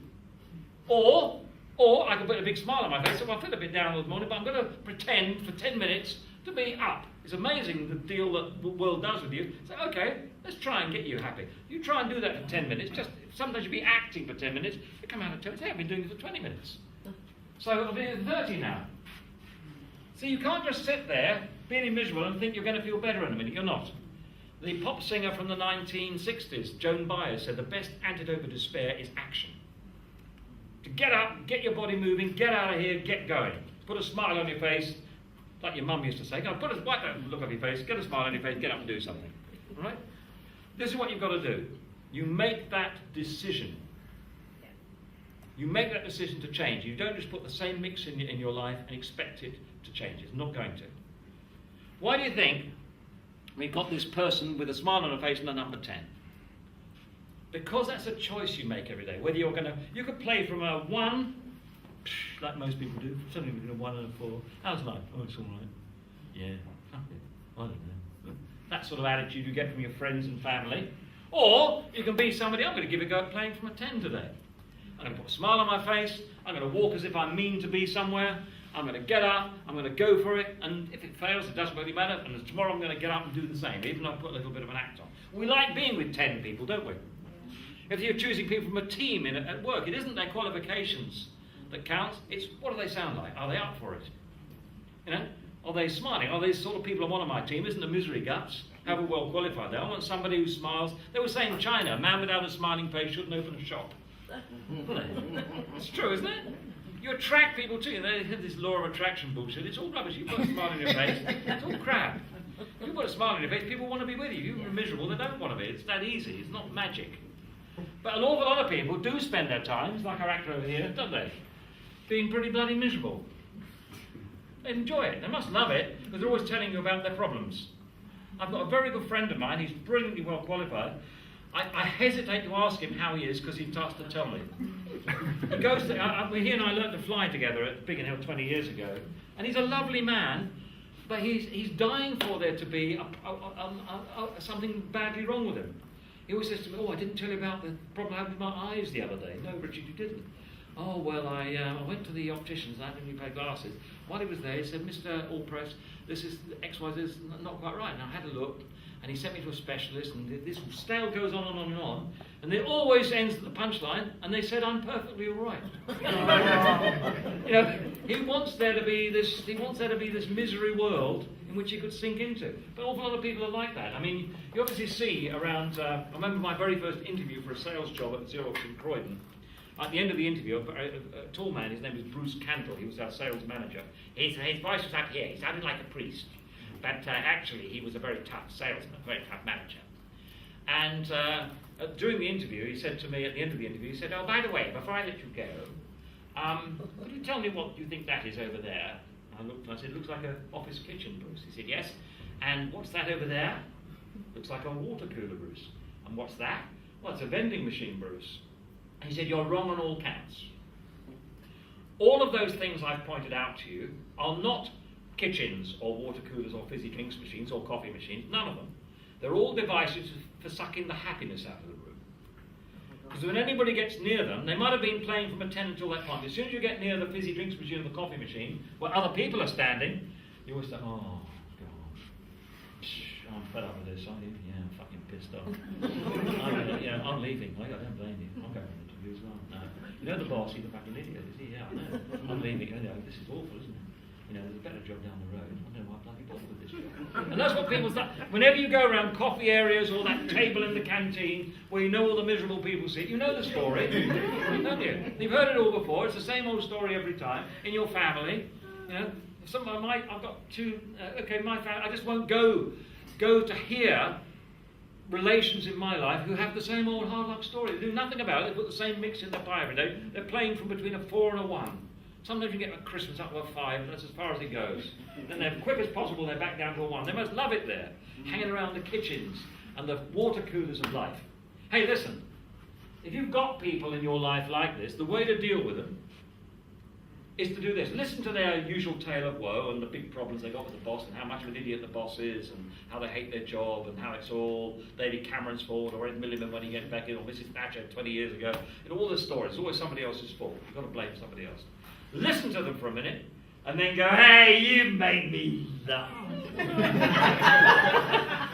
Or I can put a big smile on my face, so I feel a bit down this morning, but I'm going to pretend for 10 minutes to be up. It's amazing the deal that the world does with you. Say, okay, let's try and get you happy. You try and do that for 10 minutes. Just sometimes you'll be acting for 10 minutes. You come out of 10 minutes. Hey, I've been doing it for 20 minutes. So I've been at 30 now. So you can't just sit there feeling miserable and think you're going to feel better in a minute. You're not. The pop singer from the 1960s, Joan Baez, said the best antidote for despair is action. To get up, get your body moving, get out of here, get going. Put a smile on your face, like your mum used to say. Put a wipe that look on your face, get a smile on your face, get up and do something. All right? This is what you've got to do. You make that decision. You make that decision to change. You don't just put the same mix in your life and expect it to change. It's not going to. Why do you think we've got this person with a smile on her face and a number 10? Because that's a choice you make every day. Whether you're going to, you could play from a 1, like most people do, something between a 1 and a 4. How's life? Oh, it's all right. Yeah, I don't know. That sort of attitude you get from your friends and family. Or you can be somebody, I'm going to give a go at playing from a 10 today. I'm going to put a smile on my face. I'm going to walk as if I mean to be somewhere. I'm going to get up, I'm going to go for it, and if it fails, it doesn't really matter, and tomorrow I'm going to get up and do the same, even though I put a little bit of an act on. We like being with 10 people, don't we? If you're choosing people from a team at work, it isn't their qualifications that counts, it's what do they sound like? Are they up for it? You know? Are they smiling? Are they the sort of people I want on my team? Isn't the misery guts? However well qualified they are. I want somebody who smiles. They were saying in China, a man without a smiling face shouldn't open a shop. It's true, isn't it? You attract people to you. They have this law of attraction bullshit. It's all rubbish. You put a smile on your face, it's all crap. If you put a smile on your face, people want to be with you. You're miserable, they don't want to be. It's that easy. It's not magic. But an awful lot of people do spend their time, like our actor over here, don't they? Being pretty bloody miserable. They enjoy it. They must love it, because they're always telling you about their problems. I've got a very good friend of mine. He's brilliantly well qualified. I hesitate to ask him how he is because he starts to tell me. He goes to, he and I learned to fly together at Biggin Hill 20 years ago, and he's a lovely man, but he's dying for there to be something badly wrong with him. He always says to me, "Oh, I didn't tell you about the problem I had with my eyes the other day." "No, Richard, you didn't." "Oh, well, I went to the opticians and I had a new pair of glasses. While he was there, he said, 'Mr. Allpress, this is XYZ is not quite right.' And I had a look, and he sent me to a specialist, and this tale goes on and on and on, and it always ends at the punchline, and they said I'm perfectly all right. You know, he wants there to be this misery world in which he could sink into. But awful lot of people are like that. I mean, you obviously see around. I remember my very first interview for a sales job at Xerox in Croydon. At the end of the interview, a tall man, his name was Bruce Cantle, he was our sales manager. His voice was up here, he sounded like a priest. But actually, he was a very tough salesman, a very tough manager. And during the interview, he said to me, at the end of the interview, he said, oh, by the way, before I let you go, could you tell me what you think that is over there? I looked and I said, it looks like an office kitchen, Bruce. He said, yes. And what's that over there? Looks like a water cooler, Bruce. And what's that? Well, it's a vending machine, Bruce. And he said, you're wrong on all counts. All of those things I've pointed out to you are not kitchens or water coolers or fizzy drinks machines or coffee machines, none of them. They're all devices for sucking the happiness out of the room. Because when anybody gets near them, they might have been playing from a 10 until that point. As soon as you get near the fizzy drinks machine or the coffee machine, where other people are standing, you always say, oh, God, I'm fed up with this, aren't you? Yeah, I'm fucking pissed off. I'm leaving. I don't blame you. I'm going to interview as well. No. You know the boss, he's a fucking idiot, is he? Yeah, I know. I'm leaving. You know, this is awful, isn't it? You know, there's a better job down the road. I don't know why I bloody bother with this job. And that's what people start. Whenever you go around coffee areas or that table in the canteen where you know all the miserable people sit, you know the story, don't you? You've heard it all before. It's the same old story every time. In your family, you know, I've got two. My family. I just won't go to hear relations in my life who have the same old hard luck story. They do nothing about it. They put the same mix in the pie every day. They're playing from between a 4 and a 1. Sometimes you get a Christmas up to a 5, and that's as far as it goes. Then they're quick as possible, they're back down to a 1. They must love it there, hanging around the kitchens and the water coolers of life. Hey, listen, if you've got people in your life like this, the way to deal with them is to do this. Listen to their usual tale of woe and the big problems they got with the boss and how much of an idiot the boss is and how they hate their job and how it's all David Cameron's fault or Ed Milliman when he gets back in or Mrs. Thatcher 20 years ago. In all the stories, it's always somebody else's fault. You've got to blame somebody else. Listen to them for a minute, and then go, hey, you make me laugh.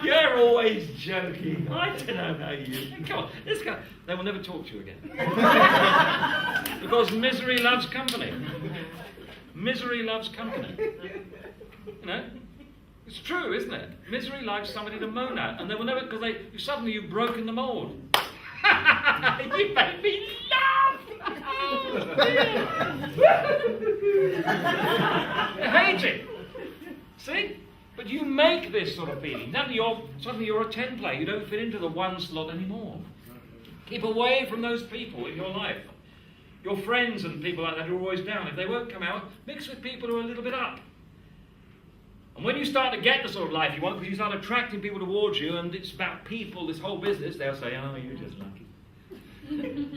You're always joking. I don't know you. Come on, this guy. They will never talk to you again. Because misery loves company. Misery loves company. You know? It's true, isn't it? Misery likes somebody to moan at, and they will never, because suddenly you've broken the mould. You make me laugh! I hate it. See? But you make this sort of feeling. Suddenly you're a 10 player. You don't fit into the 1 slot anymore. Keep away from those people in your life. Your friends and people like that who are always down. If they won't come out, mix with people who are a little bit up. And when you start to get the sort of life you want, because you start attracting people towards you, and it's about people, this whole business, they'll say, oh, you're just lucky.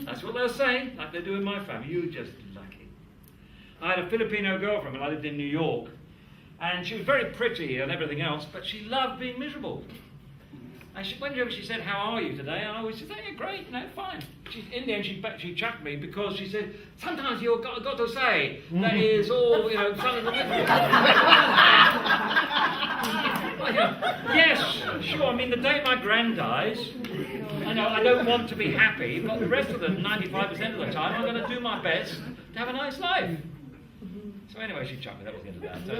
That's what they'll say, like they do in my family. You're just lucky. I had a Filipino girlfriend when I lived in New York, and she was very pretty and everything else, but she loved being miserable. And whenever she said, how are you today? I always said, oh, yeah, great, fine. In the end, she chucked me because she said, sometimes you've got to say that is all, something to live with. Yes, sure. I mean, the day my gran dies, I don't want to be happy, but the rest of the 95% of the time, I'm going to do my best to have a nice life. So anyway, she chucked me. That was the end of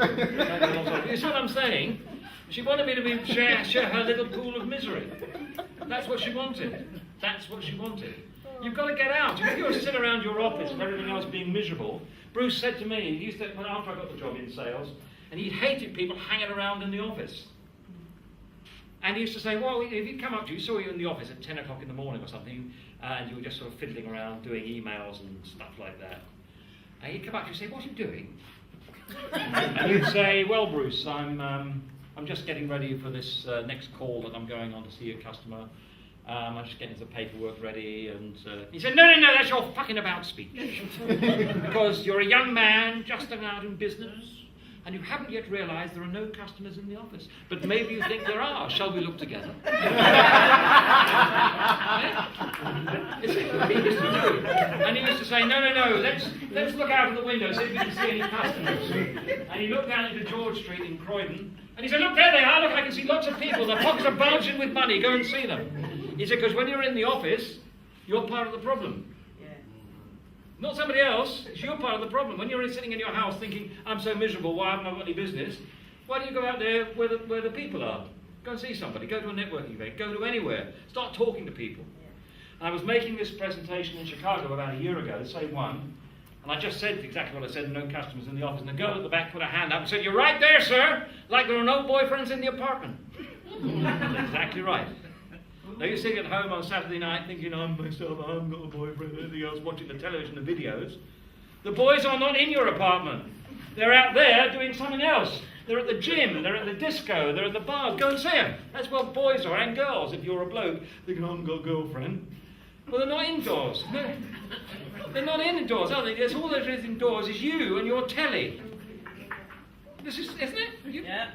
that. You see what I'm saying? She wanted me to share her little pool of misery. That's what she wanted. That's what she wanted. You've got to get out. If you sit around your office and everything else being miserable, Bruce said to me, after I got the job in sales, and he hated people hanging around in the office. And he used to say, well, if he'd come up to you, saw you in the office at 10 o'clock in the morning or something, and you were just sort of fiddling around doing emails and stuff like that. And he'd come up to you and say, what are you doing? And you'd say, well, Bruce, I'm just getting ready for this next call that I'm going on to see a customer. I'm just getting the paperwork ready. And he said, no, that's your fucking about speech. Because you're a young man just starting out in business, and you haven't yet realised there are no customers in the office. But maybe you think there are. Shall we look together? He used to do it. And he used to say, no, let's look out of the window, see if we can see any customers. And he looked down into George Street in Croydon, And he said, look, there they are. Look, I can see lots of people. Their pockets are bulging with money. Go and see them. He said, because when you're in the office, you're part of the problem. Not somebody else. It's you're part of the problem. When you're sitting in your house thinking, I'm so miserable, why haven't I got any business? Why don't you go out there where the people are? Go and see somebody. Go to a networking event. Go to anywhere. Start talking to people. And I was making this presentation in Chicago about a year ago, the same one. And I just said exactly what I said, no customers in the office. And the girl at the back put her hand up and said, you're right there, sir. Like there are no boyfriends in the apartment. That's exactly right. Now you're sitting at home on Saturday night thinking, I'm myself, I haven't got a boyfriend, anything else, watching the television and videos. The boys are not in your apartment. They're out there doing something else. They're at the gym, they're at the disco, they're at the bar. Go and see them. That's what boys are, and girls. If you're a bloke thinking, I haven't got a girlfriend. Well, they're not indoors. No. They're not indoors, are they? All there is indoors is you and your telly. This is, isn't it? Yeah.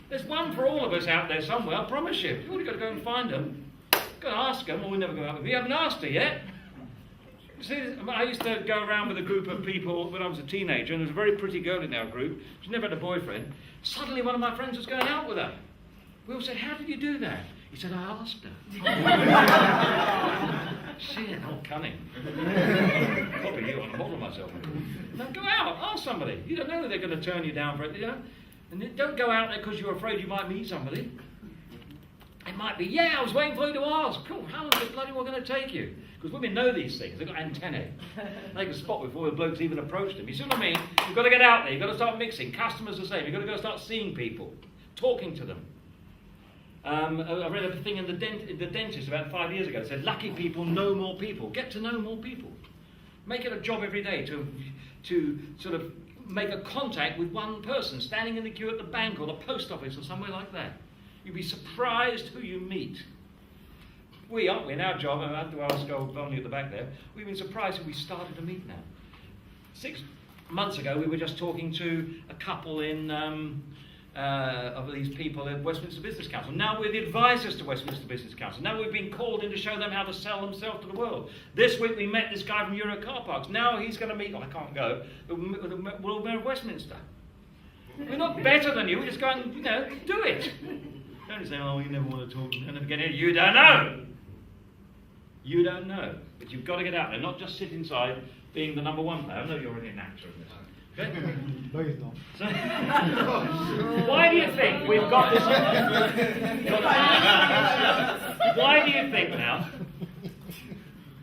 There's one for all of us out there somewhere, I promise you. You've only got to go and find them. Go and ask them, or we'll never go out with you. You haven't asked her yet. You see, I used to go around with a group of people when I was a teenager, and there was a very pretty girl in our group. She never had a boyfriend. Suddenly one of my friends was going out with her. We all said, how did you do that? He said, I asked her. Shit, how cunning. Probably you want to model myself. No, go out, ask somebody. You don't know they're going to turn you down for it, you know? And don't go out there because you're afraid you might meet somebody. It might be, yeah, I was waiting for you to ask. Cool, how long is it bloody well going to take you? Because women know these things. They've got antennae. They can spot before the blokes even approach them. You see what I mean? You've got to get out there. You've got to start mixing. Customers the same. You've got to go start seeing people, talking to them. I read a thing in the dentist about 5 years ago. It said, lucky people know more people. Get to know more people. Make it a job every day to sort of make a contact with one person standing in the queue at the bank or the post office or somewhere like that. You'd be surprised who you meet. We, aren't we, in our job, and I have to ask old Bonnie at the back there, we've been surprised who we started to meet now. 6 months ago, we were just talking to a couple of these people at Westminster Business Council. Now we're the advisors to Westminster Business Council. Now we've been called in to show them how to sell themselves to the world. This week we met this guy from Euro Car Parks. Now he's going to meet, I can't go, but we'll be at Westminster. We're not better than you, we're just going, do it. Don't say, oh, you never want to talk, you never get in. You don't know. You don't know. But you've got to get out there, not just sit inside being the number one player. I know you're already an actor in this. Okay? No, he's not. So, why do you think we've got this? Why do you think now?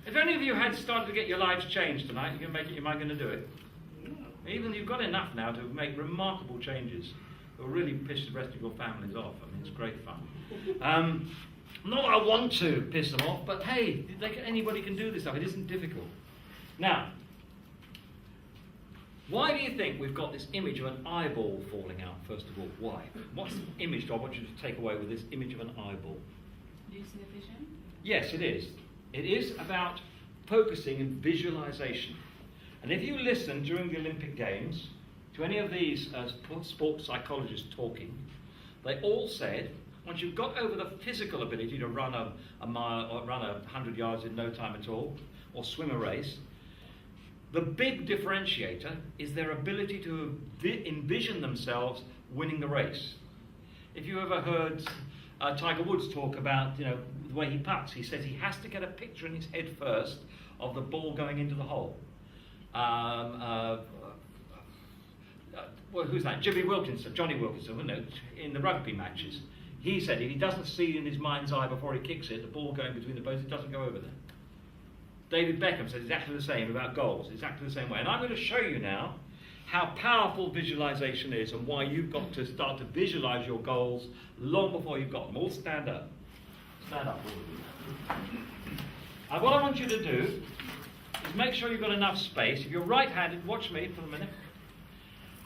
If any of you had started to get your lives changed tonight, you can make it. You might going to do it. Even you've got enough now to make remarkable changes that will really piss the rest of your families off. I mean, it's great fun. Not that I want to piss them off, but hey, anybody can do this stuff. It isn't difficult. Now, why do you think we've got this image of an eyeball falling out, first of all? Why? What's the image do I want you to take away with this image of an eyeball? Losing the vision? Yes, it is. It is about focusing and visualization. And if you listen during the Olympic Games to any of these sports psychologists talking, they all said, once you've got over the physical ability to run a mile or run 100 yards in no time at all, or swim a race, the big differentiator is their ability to envision themselves winning the race. If you ever heard Tiger Woods talk about the way he putts, he says he has to get a picture in his head first of the ball going into the hole. Who's that? Johnny Wilkinson, wasn't it? In the rugby matches. He said if he doesn't see in his mind's eye before he kicks it, the ball going between the posts, it doesn't go over there. David Beckham said exactly the same about goals, exactly the same way. And I'm going to show you now how powerful visualization is and why you've got to start to visualize your goals long before you've got them. All stand up. Stand up. And what I want you to do is make sure you've got enough space. If you're right-handed, watch me for a minute.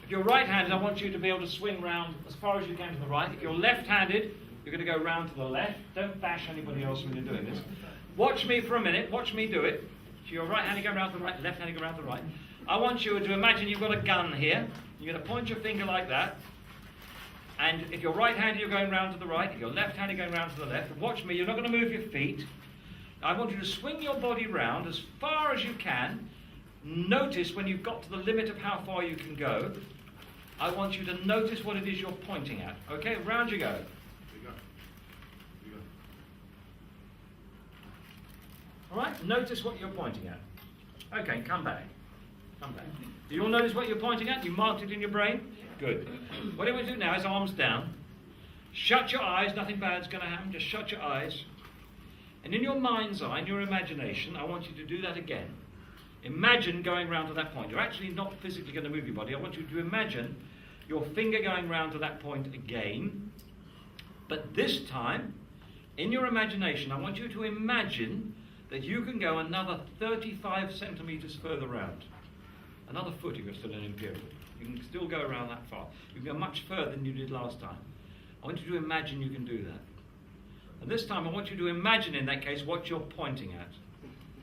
If you're right-handed, I want you to be able to swing round as far as you can to the right. If you're left-handed, you're going to go round to the left. Don't bash anybody else when you're doing this. Watch me for a minute. Watch me do it. So you're right-handed, go round to the right. Left-handed, go round to the right. I want you to imagine you've got a gun here. You're going to point your finger like that. And if you're right-handed, you're going round to the right. If you're left-handed, you're going round to the left. And watch me. You're not going to move your feet. I want you to swing your body round as far as you can. Notice when you've got to the limit of how far you can go. I want you to notice what it is you're pointing at. Okay, round you go. All right, notice what you're pointing at. Okay, come back. Come back. Do you all notice what you're pointing at? You marked it in your brain? Good. What I want to do now is arms down. Shut your eyes, nothing bad's going to happen, just shut your eyes. And in your mind's eye, in your imagination, I want you to do that again. Imagine going round to that point. You're actually not physically going to move your body. I want you to imagine your finger going round to that point again. But this time, in your imagination, I want you to imagine that you can go another 35 centimetres further round. Another foot if you're still in Imperial. You can still go around that far. You can go much further than you did last time. I want you to imagine you can do that. And this time I want you to imagine in that case what you're pointing at.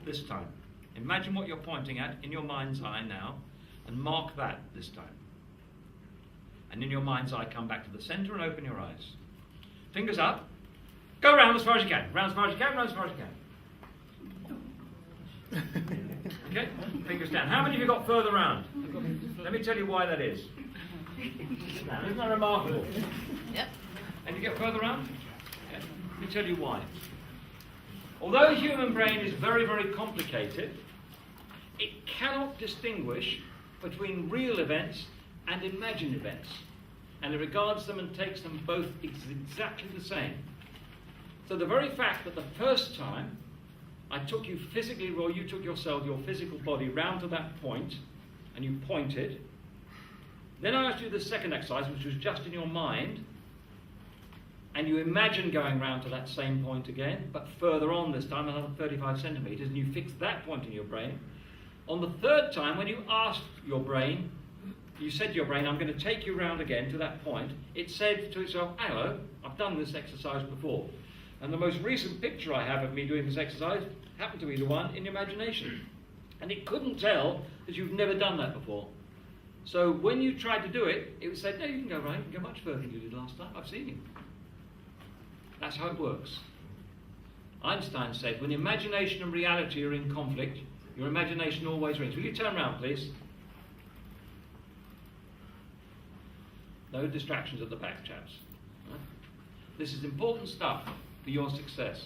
This time. Imagine what you're pointing at in your mind's eye now and mark that this time. And in your mind's eye come back to the centre and open your eyes. Fingers up. Go round as far as you can. Round as far as you can, round as far as you can. Okay? Fingers down. How many of you got further round? Let me tell you why that is. Now, isn't that remarkable? Yep. And you get further round? Yeah. Let me tell you why. Although the human brain is very, very complicated, it cannot distinguish between real events and imagined events. And it regards them and takes them both exactly the same. So the very fact that the first time I took you physically, or you took yourself, your physical body, round to that point, and you pointed. Then I asked you the second exercise, which was just in your mind, and you imagine going round to that same point again, but further on this time, another 35 centimetres, and you fixed that point in your brain. On the third time, when you asked your brain, you said to your brain, I'm going to take you round again to that point, it said to itself, hello, I've done this exercise before. And the most recent picture I have of me doing this exercise happened to be the one in imagination. And it couldn't tell that you've never done that before. So when you tried to do it, it said, no, you can go right, you can go much further than you did last time. I've seen you. That's how it works. Einstein said, when imagination and reality are in conflict, your imagination always wins. Will you turn around, please? No distractions at the back, chaps. Right? This is important stuff for your success,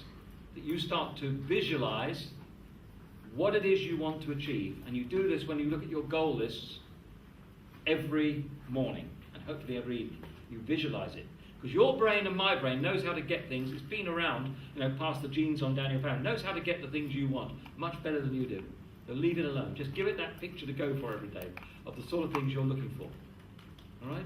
that you start to visualize what it is you want to achieve. And you do this when you look at your goal lists every morning and hopefully every evening. You visualize it. Because your brain and my brain knows how to get things. It's been around, past the genes on down your family. Knows how to get the things you want much better than you do. So leave it alone. Just give it that picture to go for every day of the sort of things you're looking for. All right?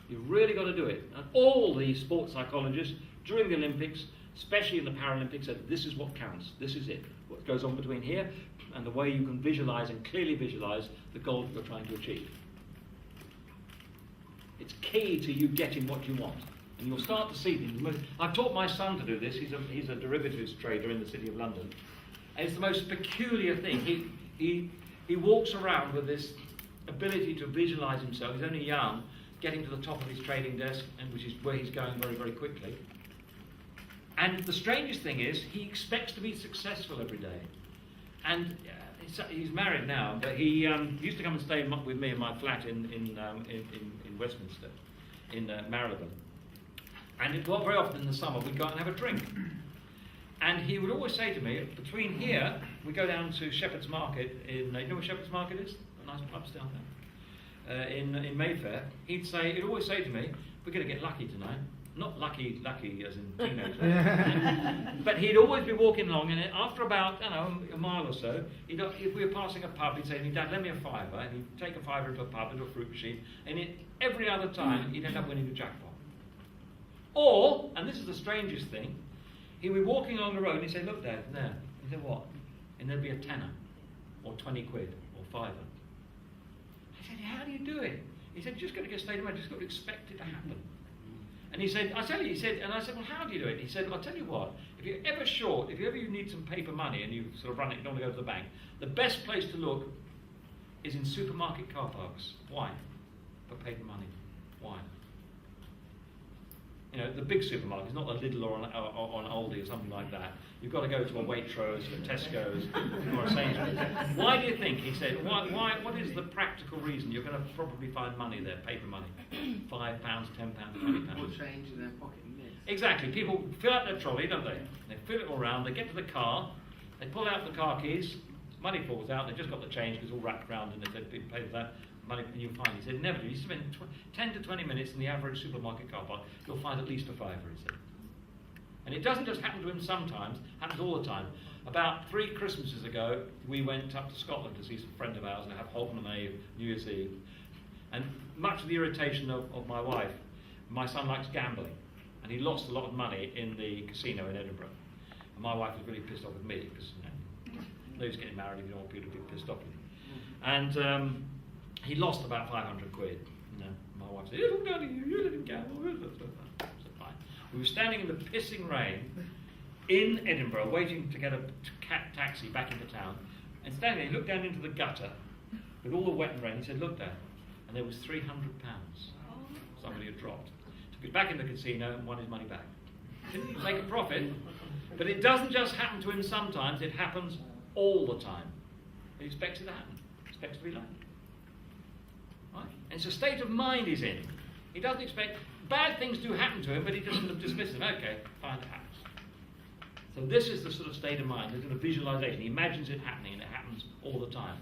You've really got to do it. And all the sports psychologists during the Olympics, especially in the Paralympics, said this is what counts. This is it. What goes on between here and the way you can visualize and clearly visualize the goal that you're trying to achieve. It's key to you getting what you want. And you'll start to see things. I've taught my son to do this. He's a derivatives trader in the City of London. And it's the most peculiar thing. He walks around with this ability to visualize himself. He's only young, getting to the top of his trading desk, and which is where he's going very, very quickly. And the strangest thing is, he expects to be successful every day. And he's married now, but he used to come and stay with me in my flat in Westminster, in Marylebone. And very often in the summer we'd go out and have a drink. And he would always say to me, between here, we go down to Shepherd's Market you know where Shepherd's Market is? A nice pub's down there. In Mayfair, he'd always say to me, we're going to get lucky tonight. Not lucky as in teenager. But he'd always be walking along, and after about, a mile or so, if we were passing a pub, he'd say to me, Dad, lend me a fiver. And he'd take a fiver into a pub, into a fruit machine, and every other time, he'd end up winning the jackpot. Or, and this is the strangest thing, he'd be walking along the road, and he'd say, look, Dad, there. He'd say, what? And there'd be a tenner, or 20 quid, or fiver. I said, how do you do it? He said, just got to get state of mind, just got to expect it to happen. And he said, and I said, well, how do you do it? He said, well, I'll tell you what, if you're ever short, if you need some paper money and you sort of run it, you don't want to go to the bank, the best place to look is in supermarket car parks. Why? For paper money. Why? You know, the big supermarkets, not a Lidl or an Aldi or something like that. You've got to go to a Waitrose, a Tesco's, or a Sainsbury's. Why do you think, he said, what is the practical reason you're going to probably find money there, paper money? £5, £10, £20. Or change in their pocket and this. Exactly. People fill out their trolley, don't they? They fill it all around, they get to the car, they pull out the car keys, money falls out, they've just got the change because it's all wrapped around and they pay for that. Money, and you'll find, he said, never do. You spend 10 to 20 minutes in the average supermarket car park, you'll find at least a fiver, he said. And it doesn't just happen to him sometimes, it happens all the time. About 3 Christmases ago, we went up to Scotland to see some friend of ours and have Holden and Ave, New Year's Eve. And much to the irritation of my wife, my son likes gambling, and he lost a lot of money in the casino in Edinburgh. And my wife was really pissed off with me, because nobody's getting married if you don't want people to be pissed off with you. And he lost about 500 quid. You know, my wife said, "It'll go to you, you didn't gamble." I said, fine. We were standing in the pissing rain in Edinburgh, waiting to get a taxi back into town. And standing there, he looked down into the gutter with all the wet and rain. He said, "Look there." And there was £300 somebody had dropped. Took it back in the casino and won his money back. Didn't make a profit, but it doesn't just happen to him sometimes, it happens all the time. He expects it to happen. He expects to be lucky. Right? And it's a state of mind he's in. He doesn't expect, bad things do happen to him, but he just sort of dismisses them. Okay, fine, it happens. So this is the sort of state of mind. There's a visualization. He imagines it happening, and it happens all the time.